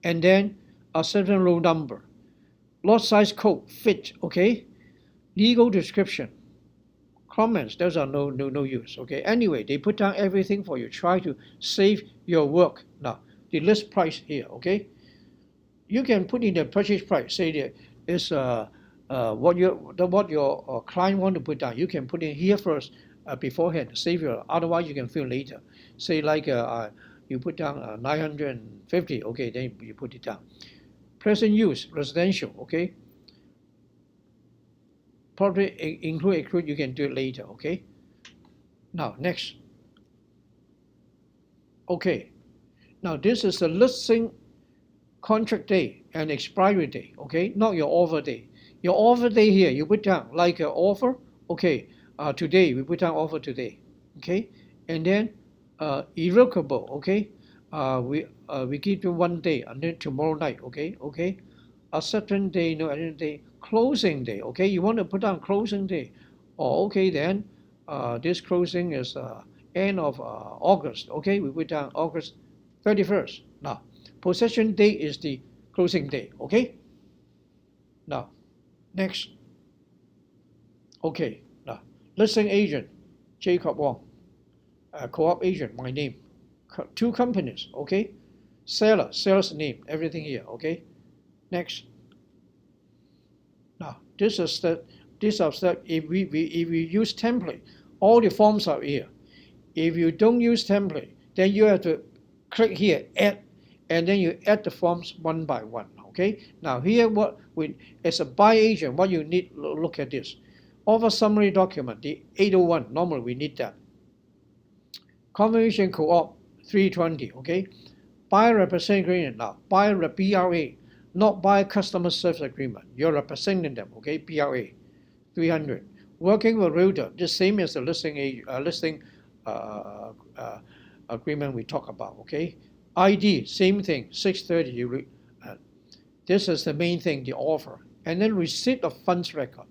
And then a certain row number, lot size code, fit, okay? Legal description, comments, those are no use, okay? Anyway, they put down everything for you. Try to save your work. Now, the list price here, okay? You can put in the purchase price, say that it's what your client want to put down. You can put in here first, beforehand, save your, otherwise you can fill later. Say like you put down 950, okay, then you put it down. Present use, residential, okay. Probably include, exclude, you can do it later, okay. Now, next. Okay, now this is the listing contract day and expiry day, okay, not your offer day. Your offer day here, you put down like an offer, okay, today, we put down offer today, okay, and then irrevocable, okay, we give you 1 day and then tomorrow night, okay, acceptance day, no acceptance day, closing day, okay, you want to put down closing day, okay, then this closing is end of August, okay, we put down August 31st. Now, possession date is the closing day, okay? Now, next. Okay, now, listing agent, Jacob Wong, co-op agent, my name, 2 companies, okay? Seller, seller's name, everything here, okay? Next. Now, this is the, if we use template, all the forms are here. If you don't use template, then you have to click here, add, and then you add the forms one by one, okay? Now here, as a buy agent, what you need, look at this. Offer summary document, the 801, normally we need that. Confirmation co-op, 320, okay? Buyer representation agreement, now, buyer BRA, not buyer customer service agreement. You're representing them, okay? BRA, 300. Working with realtor, the same as the listing agreement we talk about, okay? ID, same thing, 630. This is the main thing, the offer. And then receipt of funds record.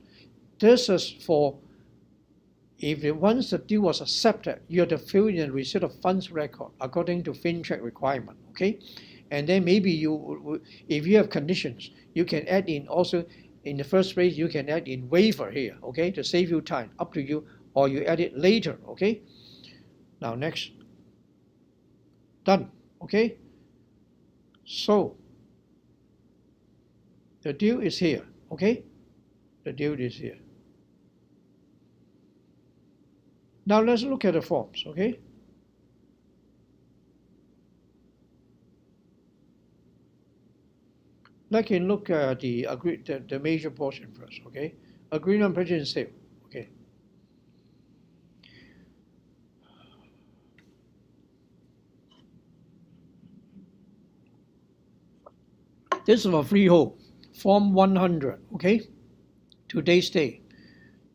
This is for, if once the deal was accepted, you have to fill in the receipt of funds record according to FinTrack requirement, okay? And then maybe you, if you have conditions, you can add in also, in the first place, you can add in waiver here, okay, to save you time, up to you, or you add it later, okay? Now, next. Done, okay? So, the deal is here, okay? The deal is here. Now, let's look at the forms, okay? Let's look at the major portion first, okay? Agreement on purchase and sale, okay? This is for freehold, Form 100, okay? Today's date,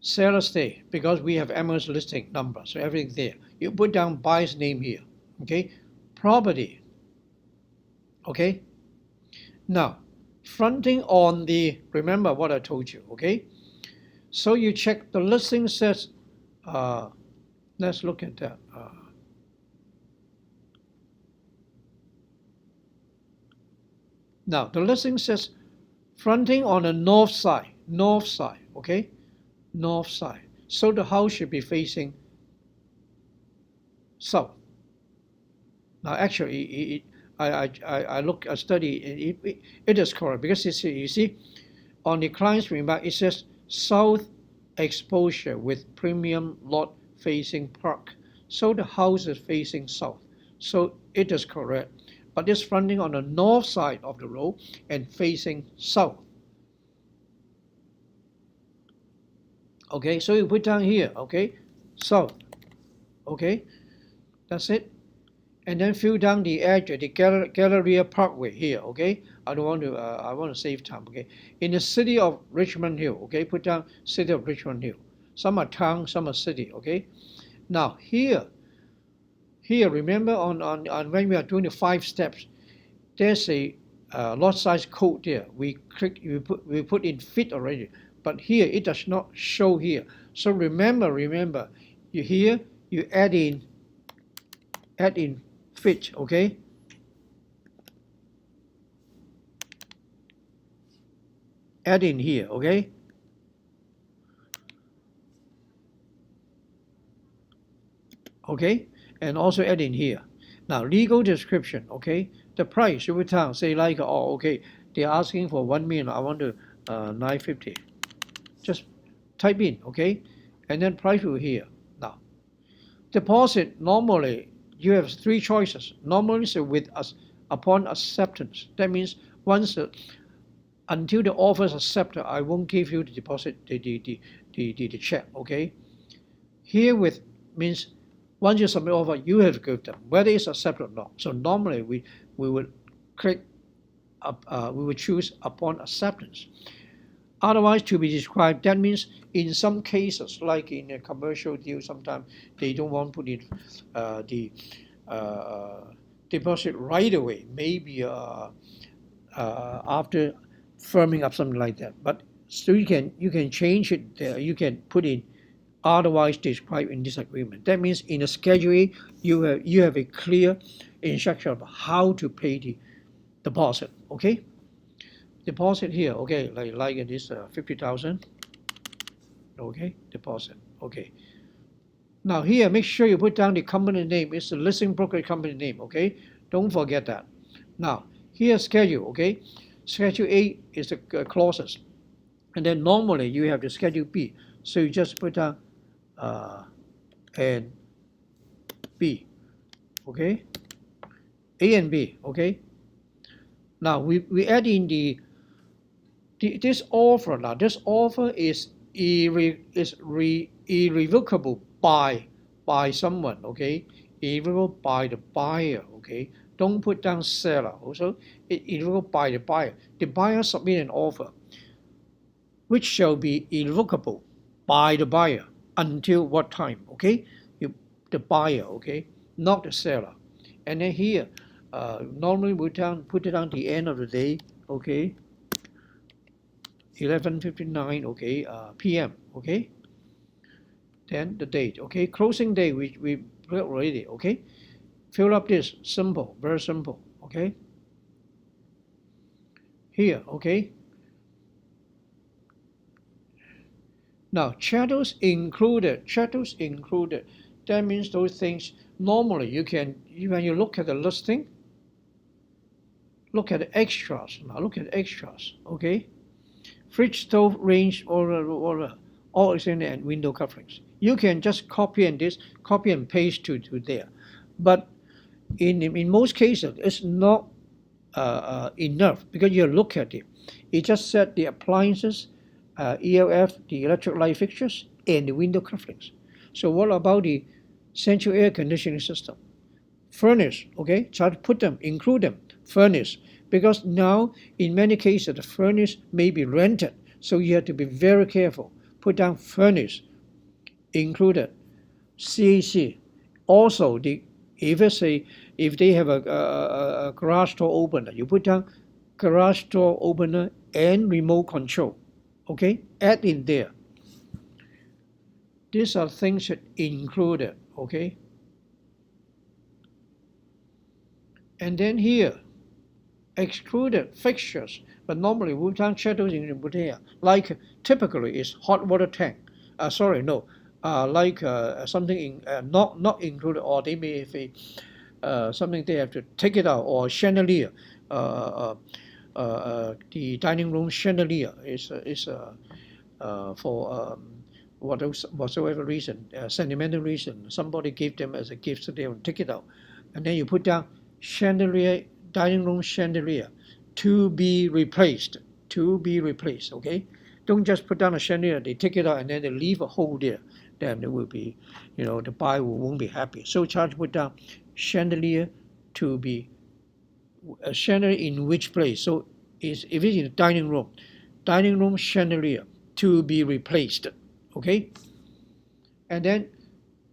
seller's date, because we have MLS listing number, so everything there. You put down buyer's name here, okay? Property, okay? Now, fronting on the, remember what I told you, okay? So you check, the listing says, let's look at that. Now, the listing says fronting on the north side, okay? North side. So the house should be facing south. Now, actually, I study, it is correct, because you see, on the client's remark, it says south exposure with premium lot facing park. So the house is facing south. So it is correct. But it's fronting on the north side of the road and facing south. Okay, so you put down here, okay, south, okay, that's it. And then fill down the address, the Galleria Parkway here, okay. I don't want to, I want to save time, okay. In the city of Richmond Hill, okay, put down city of Richmond Hill. Some are town, some are city, okay. Now here, remember on when we are doing the 5 steps, there's a lot size code there. We put in fit already, but here it does not show here. So remember, you add in fit, okay? Add in here, okay? Okay, and also add in here. Now, legal description, okay? The price, you would say like, oh, okay, they're asking for 1 million, I want to 950. Just type in, okay? And then price will here. Now, Deposit, normally you have three choices. Normally so with us upon acceptance. That means once until the offer is accepted, I won't give you the deposit, the check. Okay. Here with means once you submit offer, you have to give them whether it's accepted or not. So normally we would click we would choose upon acceptance. Otherwise, to be described, that means in some cases, like in a commercial deal, sometimes they don't want to put in the deposit right away, maybe after firming up, something like that. But so you can change it there. You can put in otherwise described in this agreement. That means in a Schedule A, you have a clear instruction of how to pay the deposit. Okay. Deposit here, okay, like this 50,000. Okay, deposit. Okay. Now here, make sure you put down the company name. It's the listing broker company name. Okay, don't forget that. Now here, schedule. Okay, Schedule A is the clauses, and then normally you have the Schedule B. So you just put down and B. Okay, A and B. Okay. Now we add in this offer. Now this offer is irrevocable by someone. Okay, irrevocable by the buyer. Okay, don't put down seller. Also, irrevocable by the buyer. The buyer submit an offer, which shall be irrevocable by the buyer until what time? Okay, the buyer. Okay, not the seller. And then here, normally we put it down the end of the day. Okay. 11:59, okay, p.m. Okay. Then the date, okay. Closing date we put already, okay. Fill up this, simple, very simple, okay. Here, okay. Now chattels included. That means those things normally you can, when you look at the listing, look at the extras. Now look at the extras, okay. Fridge, stove, range, all extended and window coverings. You can just copy and paste to there, but in most cases it's not enough because you look at it. It just said the appliances, ELF, the electric light fixtures, and the window coverings. So what about the central air conditioning system? Furnace, okay? Try to put them, include them. Furnace. Because now, in many cases, the furnace may be rented, so you have to be very careful. Put down furnace, included, CAC. Also, if they have a garage door opener, you put down garage door opener and remote control. Okay, add in there. These are things that included. Okay, and then here. Excluded fixtures, but normally we don't chattel in here. Like typically is hot water tank. Like something not included, or they may have something they have to take it out, or chandelier. The dining room chandelier is for whatsoever reason, sentimental reason. Somebody gave them as a gift, so they will take it out, and then you put down chandelier. Dining room chandelier to be replaced. Okay, don't just put down a chandelier, they take it out and then they leave a hole there. Then it will be, the buyer won't be happy. So try to put down chandelier to be a chandelier in which place. So if it's in the dining room chandelier to be replaced. Okay, and then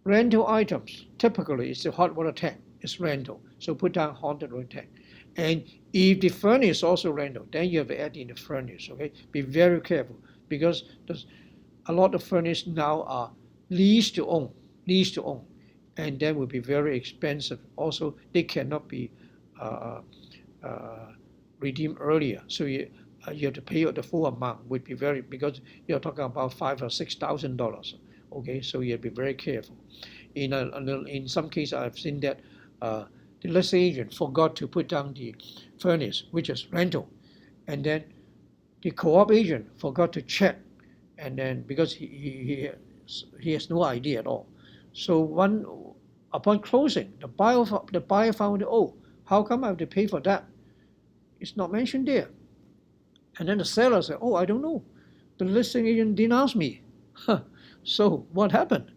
rental items. Typically, it's a hot water tank. It's rental. So put down hot water tank. And if the furnace is also rental, then you have to add in the furnace. Okay, be very careful because there's a lot of furnace now are leased to own, and that will be very expensive. Also, they cannot be redeemed earlier. So you have to pay the full amount. Would be very, because you're talking about $5,000 or $6,000. Okay, so you have to be very careful. In some cases, I've seen that. The listing agent forgot to put down the furnace, which is rental, and then the co-op agent forgot to check, and then because he has no idea at all. So Upon closing, the buyer found, oh, how come I have to pay for that? It's not mentioned there. And then the seller said, oh, I don't know. The listing agent didn't ask me. So what happened?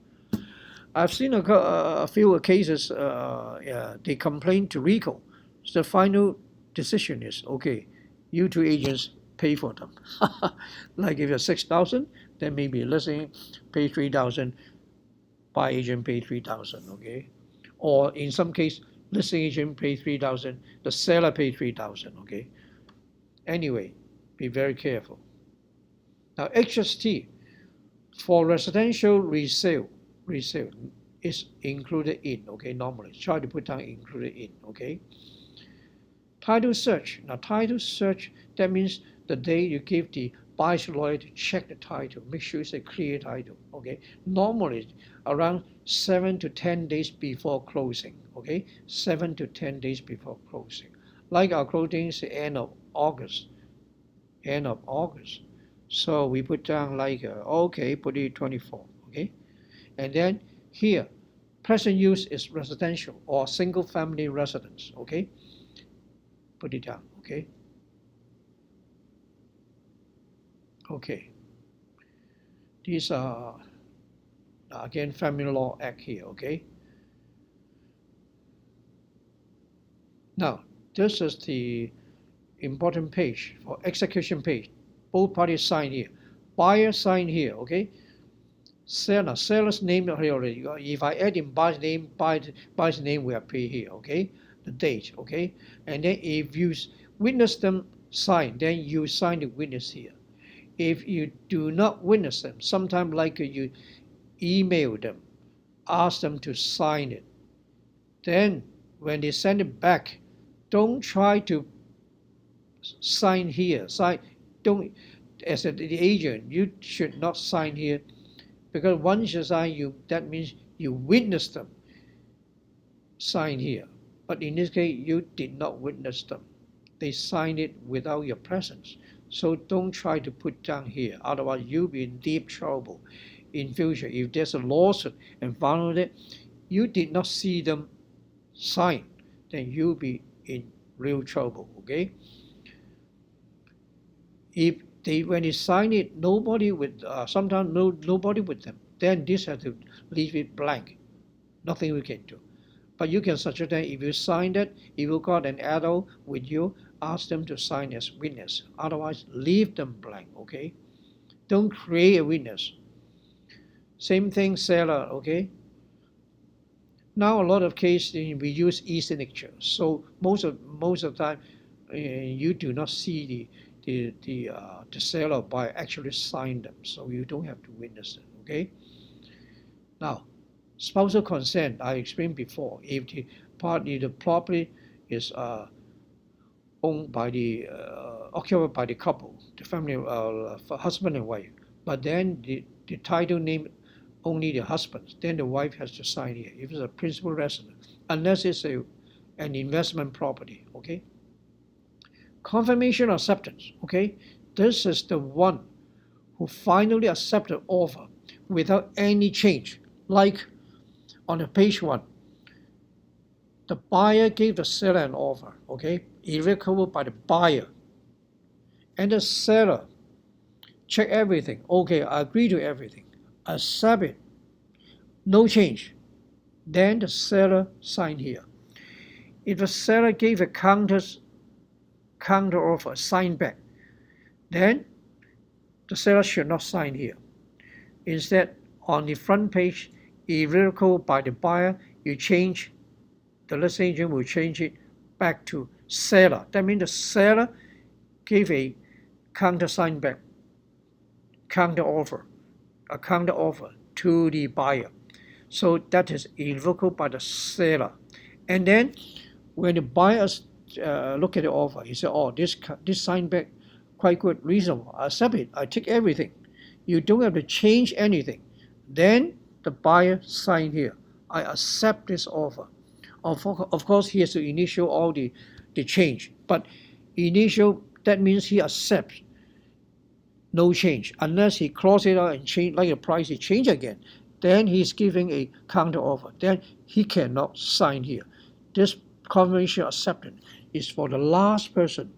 I've seen a few cases, they complained to RICO. So the final decision is, okay, you two agents pay for them. Like if you're 6,000, then maybe listing pay 3,000, buy agent pay 3,000, okay? Or in some case, listing agent pay 3,000, the seller pay 3,000, okay? Anyway, be very careful. Now HST for residential resale is included in, okay, normally. Try to put down included in, okay? Title search. Now title search, that means the day you give the buyer's lawyer to check the title, make sure it's a clear title, okay? Normally around 7 to 10 days before closing, okay? 7 to 10 days before closing. Like our closing is the end of August. So we put down like, okay, put it 24, okay? And then here, present use is residential or single family residence, okay? Put it down, okay? Okay. These are, again, Family Law Act here, okay? Now, this is the important page for execution page. Both parties sign here. Buyer sign here, okay? Seller's name here already. If I add in buyer's name, buyer's name will appear here, okay? The date, okay? And then if you witness them sign, then you sign the witness here. If you do not witness them, sometimes like you email them, ask them to sign it. Then when they send it back, don't try to sign here. Don't, as the agent, you should not sign here, because once you sign, that means you witness them sign here. But in this case, you did not witness them. They signed it without your presence. So don't try to put down here. Otherwise, you'll be in deep trouble in future. If there's a lawsuit and found it, you did not see them sign, then you'll be in real trouble, okay? If when they sign it, nobody with, sometimes nobody with them, then this has to leave it blank. Nothing we can do. But you can suggest that if you sign it, if you got an adult with you, ask them to sign as witness. Otherwise, leave them blank, okay? Don't create a witness. Same thing, seller, okay? Now a lot of cases we use e-signature. So most of the time, you do not see the seller or buyer actually sign them. So you don't have to witness it, okay? Now, spousal consent, I explained before. If the property is owned by the occupied by the couple, the family, husband and wife, but then the title name only the husband, then the wife has to sign here. If it's a principal residence, unless it's an investment property, okay? Confirmation acceptance, okay? This is the one who finally accepted offer without any change, like on the page 1, the buyer gave the seller an offer, okay, irrevocable by the buyer, and the seller check everything, okay, I agree to everything, accept it, no change, then the seller signed here. If the seller gave a counter offer, sign back, then the seller should not sign here. Instead, on the front page, irrevocable by the buyer, you change, the listing agent will change it back to seller. That means the seller gave a counter sign back, a counter offer to the buyer. So that is irrevocable by the seller. And then when the buyer look at the offer, he said, oh, this sign back quite good, reasonable, I accept it, I take everything. You don't have to change anything. Then the buyer sign here, I accept this offer. Of course, he has to initial all the change, but initial, that means he accepts no change, unless he cross it out and change, like the price, he change again. then he's giving a counter offer. Then he cannot sign here. This confirmation acceptance is for the last person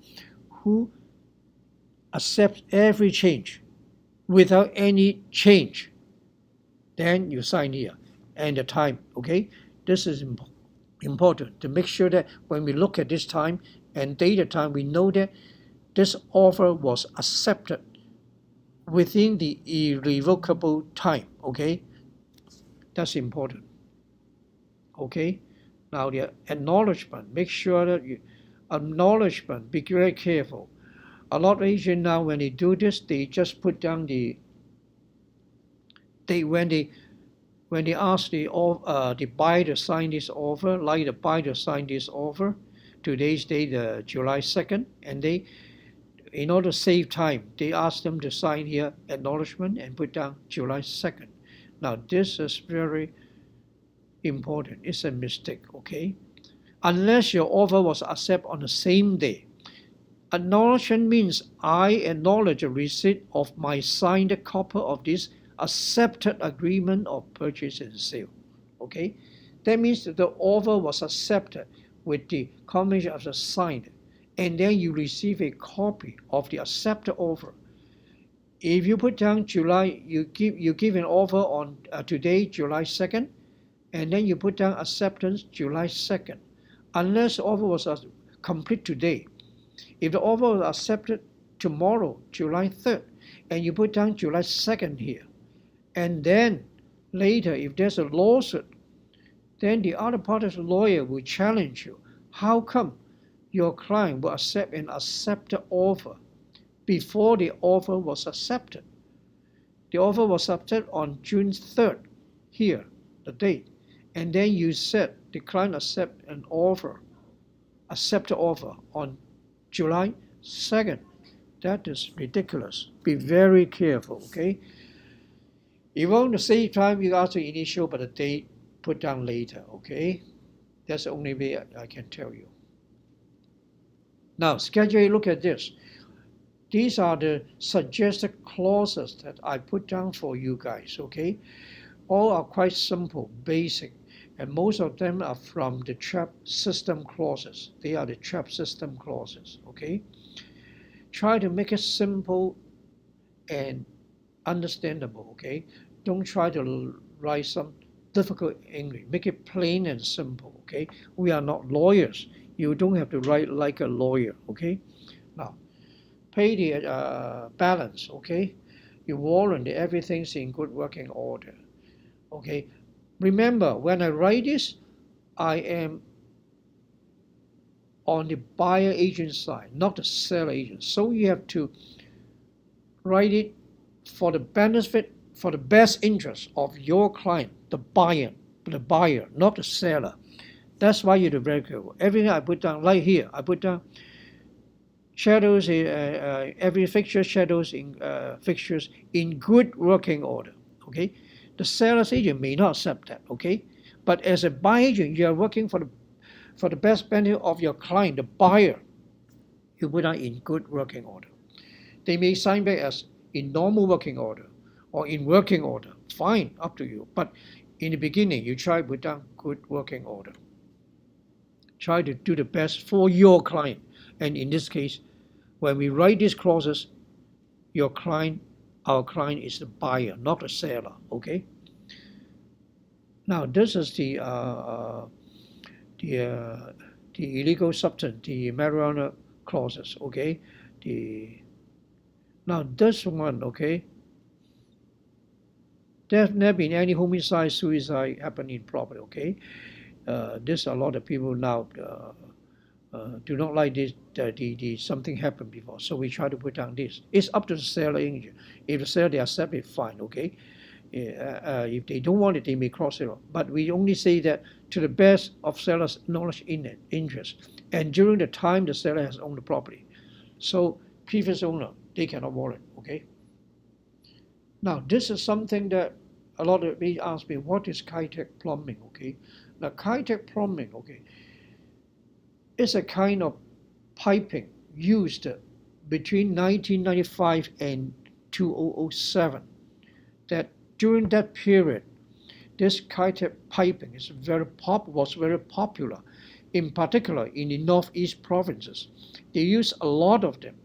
who accepts every change without any change. Then you sign here and the time, okay? This is important to make sure that when we look at this time and data time, we know that this offer was accepted within the irrevocable time, okay? That's important, okay? Now the acknowledgement, make sure that you acknowledgement, be very careful. A lot of agents now, when they do this, they just put down when they ask the buyer to sign this offer, like the buyer to sign this offer, today's date, July 2nd, and they, in order to save time, they ask them to sign here acknowledgement and put down July 2nd. Now this is very important. It's a mistake, okay? Unless your offer was accepted on the same day. Acknowledgement means I acknowledge the receipt of my signed copy of this accepted agreement of purchase and sale, okay? That means that the offer was accepted with the confirmation of the signed, and then you receive a copy of the accepted offer. If you put down July, you give an offer on today, July 2nd, and then you put down acceptance July 2nd. Unless the offer was complete today. If the offer was accepted tomorrow, July 3rd, and you put down July 2nd here, and then later, if there's a lawsuit, then the other party's lawyer will challenge you. How come your client will accept an accepted offer before the offer was accepted? The offer was accepted on June 3rd, here, the date, and then you said the client accept an offer, accepted offer on July 2nd. That is ridiculous. Be very careful, okay? If you want to save time, you ask the initial, but the date put down later, okay? That's the only way I can tell you. Now, schedule, look at this. These are the suggested clauses that I put down for you guys, okay? All are quite simple, basic, and most of them are from the trap system clauses. They are the trap system clauses, okay? Try to make it simple and understandable, okay? Don't try to write some difficult English. Make it plain and simple, okay? We are not lawyers. You don't have to write like a lawyer, okay? Now, pay the balance, okay? You warrant that everything's in good working order, okay? Remember, when I write this, I am on the buyer agent side, not the seller agent. So you have to write it for the benefit, for the best interest of your client, the buyer, not the seller. That's why you have to be very careful. Everything I put down, like here, I put down shadows, every fixture shadows in fixtures in good working order, okay? The seller's agent may not accept that, okay? But as a buyer agent, you are working for the best benefit of your client, the buyer. You put down in good working order. They may sign back as in normal working order or in working order. Fine, up to you. But in the beginning, you try to put down good working order. Try to do the best for your client. And in this case, when we write these clauses, your client, our client is the buyer, not the seller, okay? Now, this is the illegal substance, the marijuana clauses, okay? Now, this one, okay? There have never been any homicide, suicide happening in property, okay? This a lot of people now do not like this. Something happened before, so we try to put down this. It's up to the seller agent. If the seller they accept it, fine, okay. If they don't want it, they may cross it off. But we only say that to the best of seller's knowledge in interest, and during the time the seller has owned the property. So previous owner, they cannot warrant, okay. Now this is something that a lot of people ask me, what is Kitech plumbing, okay? Now Kitech plumbing, okay, is a kind of piping used between 1995 and 2007. That during that period, this Kai-tip piping was very popular, in particular in the northeast provinces. They use a lot of them,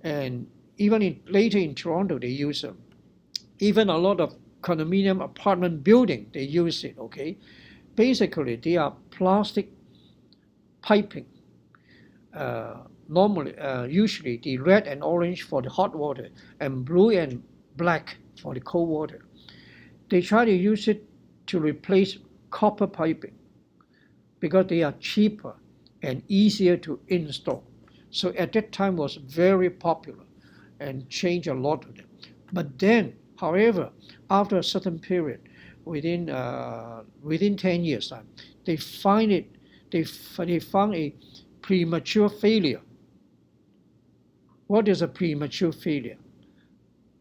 and even later in Toronto they use them. Even a lot of condominium apartment building they use it. Okay, basically they are plastic piping. Usually the red and orange for the hot water and blue and black for the cold water. They try to use it to replace copper piping because they are cheaper and easier to install. So at that time was very popular and changed a lot of them. But then, however, after a certain period, within 10 years time, they found a premature failure. What is a premature failure?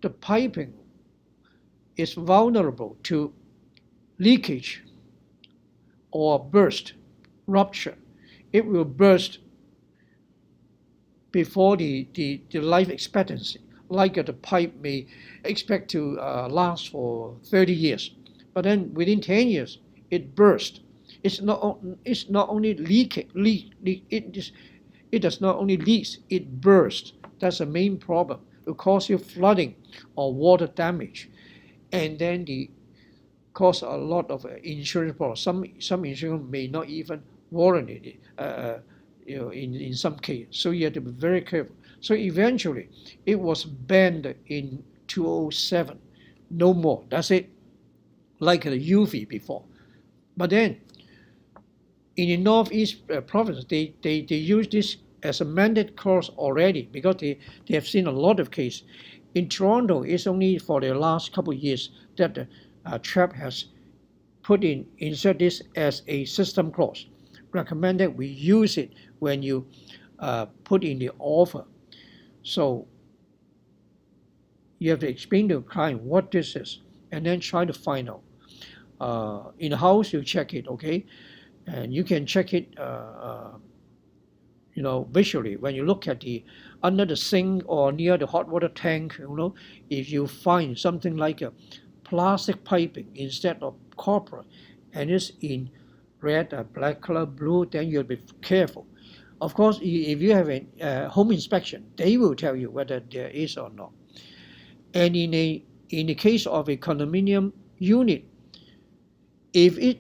The piping is vulnerable to leakage or burst, rupture. It will burst before the life expectancy. Like the pipe may expect to last for 30 years, but then within 10 years it burst. It's not only it does not only leak, it bursts. That's the main problem. It will cause you flooding or water damage, and then cause a lot of insurance problems. Some insurance may not even warrant it. In some cases, so you have to be very careful. So eventually, it was banned in 2007. No more. That's it. Like the UV before. But then, in the northeast province, they use this as a mandate clause already because they have seen a lot of cases. In Toronto, it's only for the last couple of years that the TRAP has insert this as a system clause. Recommended we use it when you put in the offer. So you have to explain to the client what this is and then try to find out. In the house, you check it, okay? And you can check it visually when you look at under the sink or near the hot water tank. If you find something like a plastic piping instead of copper and it's in red, black color, blue, then you'll be careful. Of course, if you have a home inspection, they will tell you whether there is or not. And in the case of a condominium unit, if it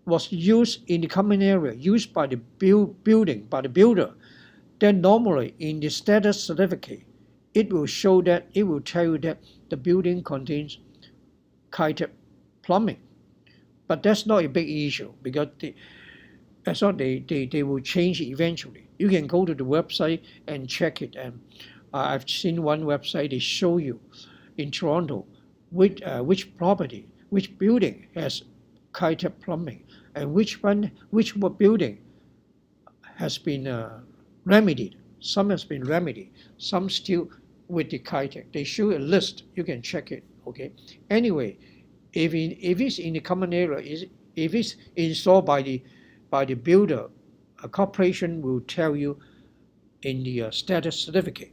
was used in the common area, used by the building, by the builder, then normally in the status certificate, it will tell you that the building contains Kai-tip plumbing. But that's not a big issue because they will change it eventually. You can go to the website and check it. And I've seen one website, they show you in Toronto which property, which building has Kai-tip plumbing and which building has been remedied. Some has been remedied, some still with the Kai-tip. They show a list, you can check it, okay? Anyway, if it's in the common area, if it's installed by the builder, a corporation will tell you in the status certificate.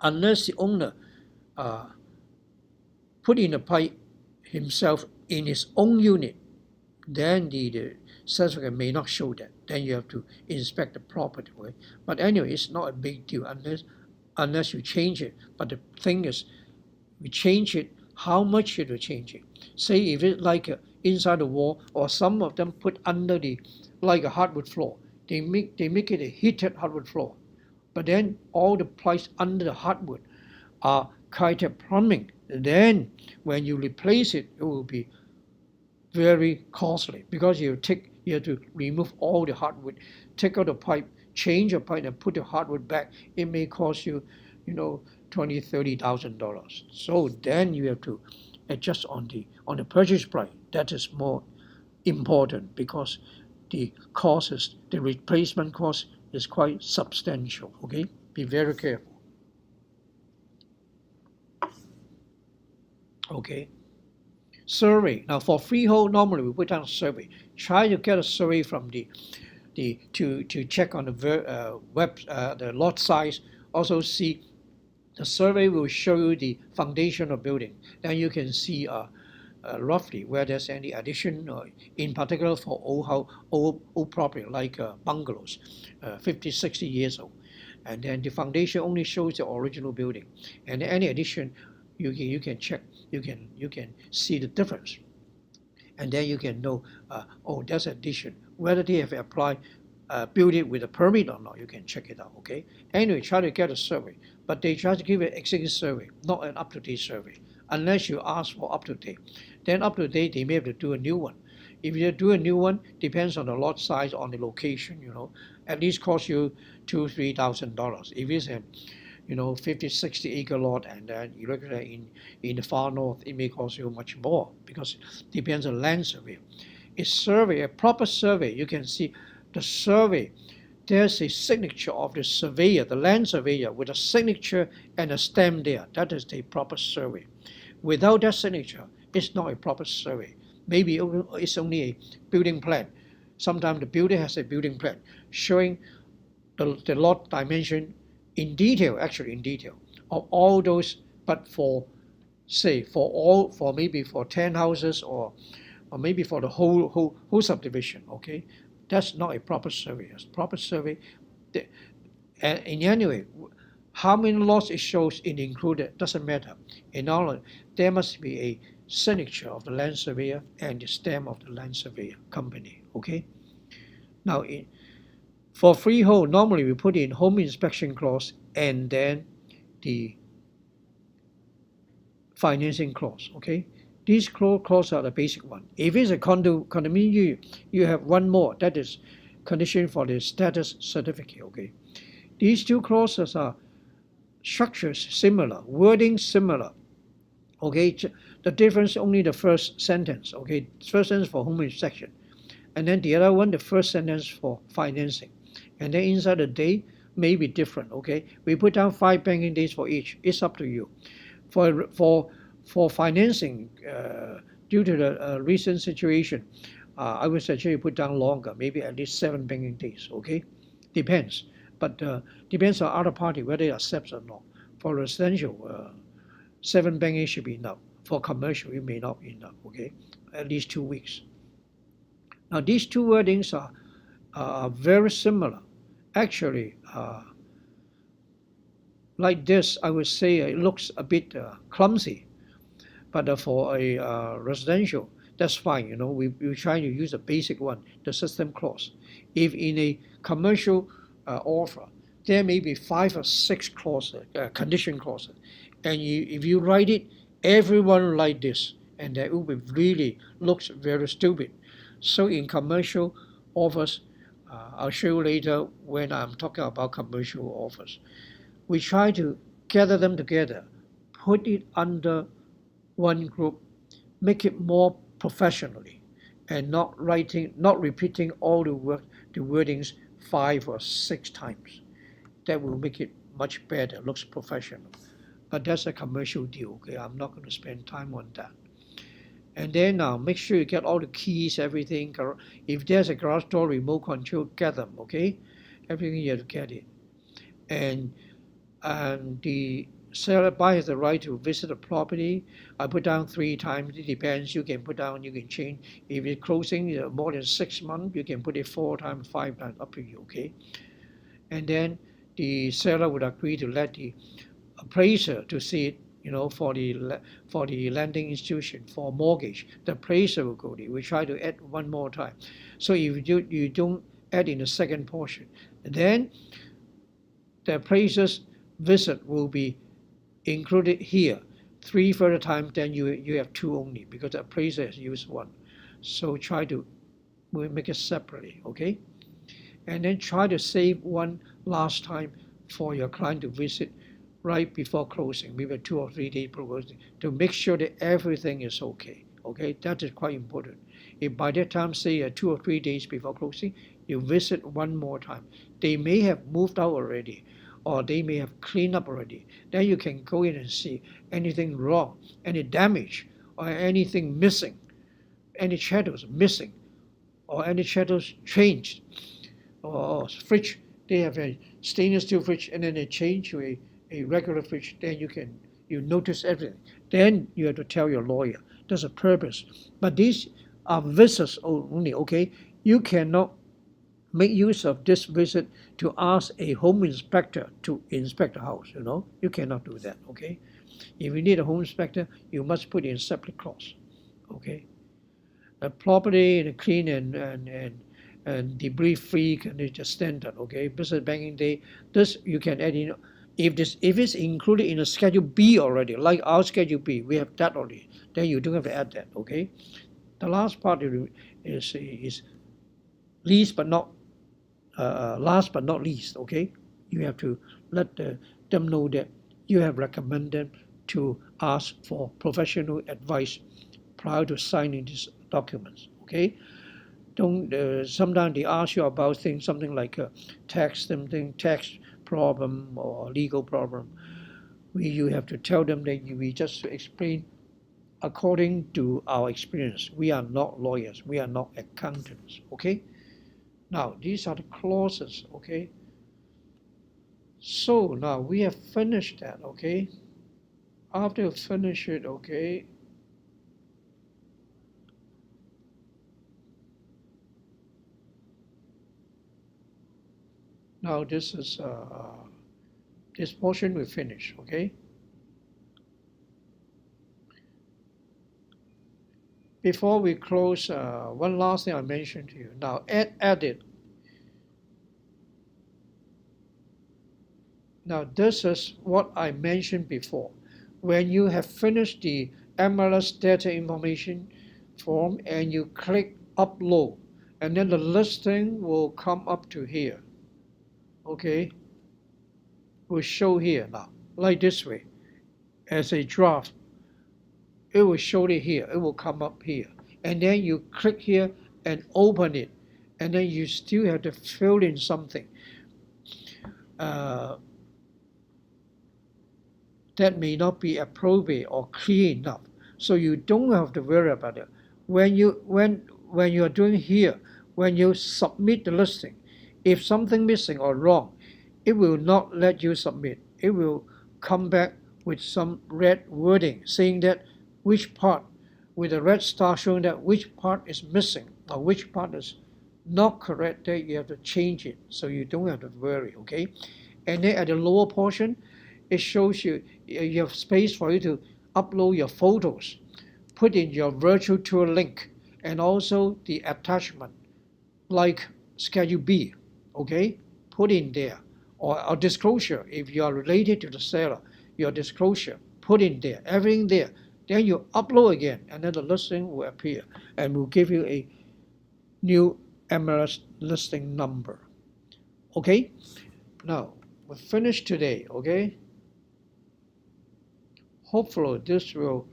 Unless the owner put in a pipe himself in his own unit, then the certificate may not show that. Then you have to inspect the property. Right? But anyway, it's not a big deal unless you change it. But the thing is, we change it. How much should we change it? Say if it's like inside the wall, or some of them put under like a hardwood floor. They make it a heated hardwood floor. But then all the pipes under the hardwood are Kai-tip plumbing. Then when you replace it, it will be very costly because you have to remove all the hardwood, take out the pipe, change the pipe, and put the hardwood back. It may cost you, $20,000-$30,000. So then you have to adjust on the purchase price. That is more important because the replacement cost is quite substantial. Okay, be very careful. Okay, survey. Now for freehold, normally we put down a survey. Try to get a survey from to check on the lot size. Also see the survey will show you the foundation of building. Then you can see roughly where there's any addition, in particular for old property like bungalows, 50, 60 years old. And then the foundation only shows the original building. And any addition, you can check, you can see the difference. And then you can know, oh, that's addition. Whether they have applied, build it with a permit or not, you can check it out, okay? Anyway, try to get a survey. But they try to give an existing survey, not an up-to-date survey, unless you ask for up-to-date. Then up-to-date, they may have to do a new one. If you do a new one, depends on the lot size, on the location, at least cost you $2,000 to $3,000. If it's a 50, 60 acre lot and then you look at it in the far north, it may cost you much more because it depends on land survey. A proper survey, you can see the survey, there's a signature of the surveyor, the land surveyor, with a signature and a stamp there. That is the proper survey. Without that signature, it's not a proper survey. Maybe it's only a building plan. Sometimes the builder has a building plan showing the lot dimension in detail, of all those, but maybe for 10 houses or maybe for the whole subdivision, okay? That's not a proper survey. A proper survey, and in any way, how many lots it shows in included doesn't matter. In all, there must be a signature of the land surveyor and the stamp of the land surveyor company, okay? Now, for freehold, normally we put in home inspection clause and then the financing clause, okay? These clauses are the basic one. If it's a condominium, you have one more, that is condition for the status certificate, okay? These two clauses are structures similar, wording similar, okay? The difference only the first sentence, okay? First sentence for home inspection, and then the other one, the first sentence for financing. And then inside the day may be different, okay? We put down 5 banking days for each. It's up to you. For financing, due to the recent situation, I would suggest you put down longer, maybe at least 7 banking days, okay? Depends. But depends on other party whether they accept or not. For residential, 7 banking should be enough. For commercial, it may not be enough, okay? At least 2 weeks. Now, these two wordings are very similar. Actually, like this, I would say it looks a bit clumsy. But for a residential, that's fine. We try to use a basic one, the system clause. If in a commercial offer, there may be 5 or 6 clauses, condition clauses, and if you write it, everyone like this, and that will be really looks very stupid. So in commercial offers, I'll show you later when I'm talking about commercial offers. We try to gather them together, put it under one group, make it more professionally, and not repeating all the wordings 5 or 6 times. That will make it much better, looks professional. But that's a commercial deal, okay? I'm not going to spend time on that. And then make sure you get all the keys, everything. If there's a garage door remote control, get them, okay? Everything you have to get it. And the buyer has the right to visit the property. I put down 3 times. It depends. You can put down, you can change. If it's closing more than 6 months, you can put it 4 times, 5 times, up to you, okay? And then the seller would agree to let the appraiser to see it, for the lending institution, for mortgage. The appraiser will go there. We try to add one more time. So if you don't add in the second portion, then the appraiser's visit will be included here. 3 further times, then you have 2 only, because the appraiser has used 1. So try to make it separately, okay? And then try to save one last time for your client to visit right before closing, maybe 2 or 3 days before closing, to make sure that everything is okay. Okay, that is quite important. If by that time, say 2 or 3 days before closing, you visit one more time, they may have moved out already, or they may have cleaned up already. Then you can go in and see anything wrong, any damage, or anything missing, any shadows missing, or any shadows changed, or fridge. They have a stainless steel fridge, and then they change to a regular fridge. Then you notice everything. Then you have to tell your lawyer That's a purpose. But these are visits only, okay? You cannot make use of this visit to ask a home inspector to inspect the house, You cannot do that, okay? If you need a home inspector, you must put in separate clause, okay? A property clean and debris-free is just standard, okay? Business banking day, this you can add in. If it's included in a Schedule B already, like our Schedule B, we have that already, then you don't have to add that, okay? The last part is least but not last but not least, okay? You have to let them know that you have recommended to ask for professional advice prior to signing these documents, okay? Don't sometimes they ask you about things, something like tax problem or legal problem. You have to tell them that we just explain according to our experience. We are not lawyers. We are not accountants, okay? Now, these are the clauses, okay? So now we have finished that, okay? After you finish it, okay? Now this is this portion we finish, okay? Before we close, one last thing I mentioned to you. Now edit. Now this is what I mentioned before. When you have finished the MLS data information form and you click upload, and then the listing will come up to here, okay? Will show here now, like this way, as a draft. It will show it here. It will come up here. And then you click here and open it. And then you still have to fill in something that may not be appropriate or clear enough. So you don't have to worry about it. When you are doing here, when you submit the listing, if something missing or wrong, it will not let you submit. It will come back with some red wording saying that which part, with a red star showing that which part is missing or which part is not correct, that you have to change it so you don't have to worry, okay? And then at the lower portion, it shows you have space for you to upload your photos, put in your virtual tour link, and also the attachment, like Schedule B, okay? Put in there. Or a disclosure, if you are related to the seller, your disclosure, put in there, everything there. Then you upload again, and then the listing will appear and will give you a new MLS listing number. Okay? Now, we finished today, okay? Hopefully this will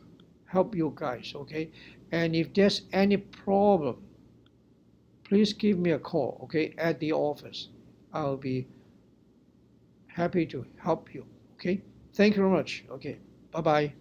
help you guys, okay? And if there's any problem, please give me a call, okay, at the office. I'll be happy to help you, okay? Thank you very much, okay? Bye-bye.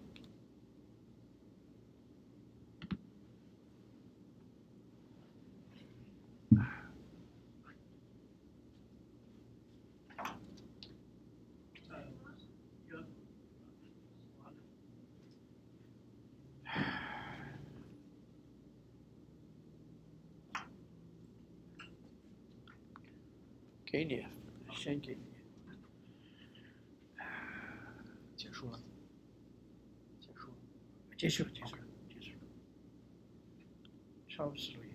给你，先给你。结束了。结束。差不多。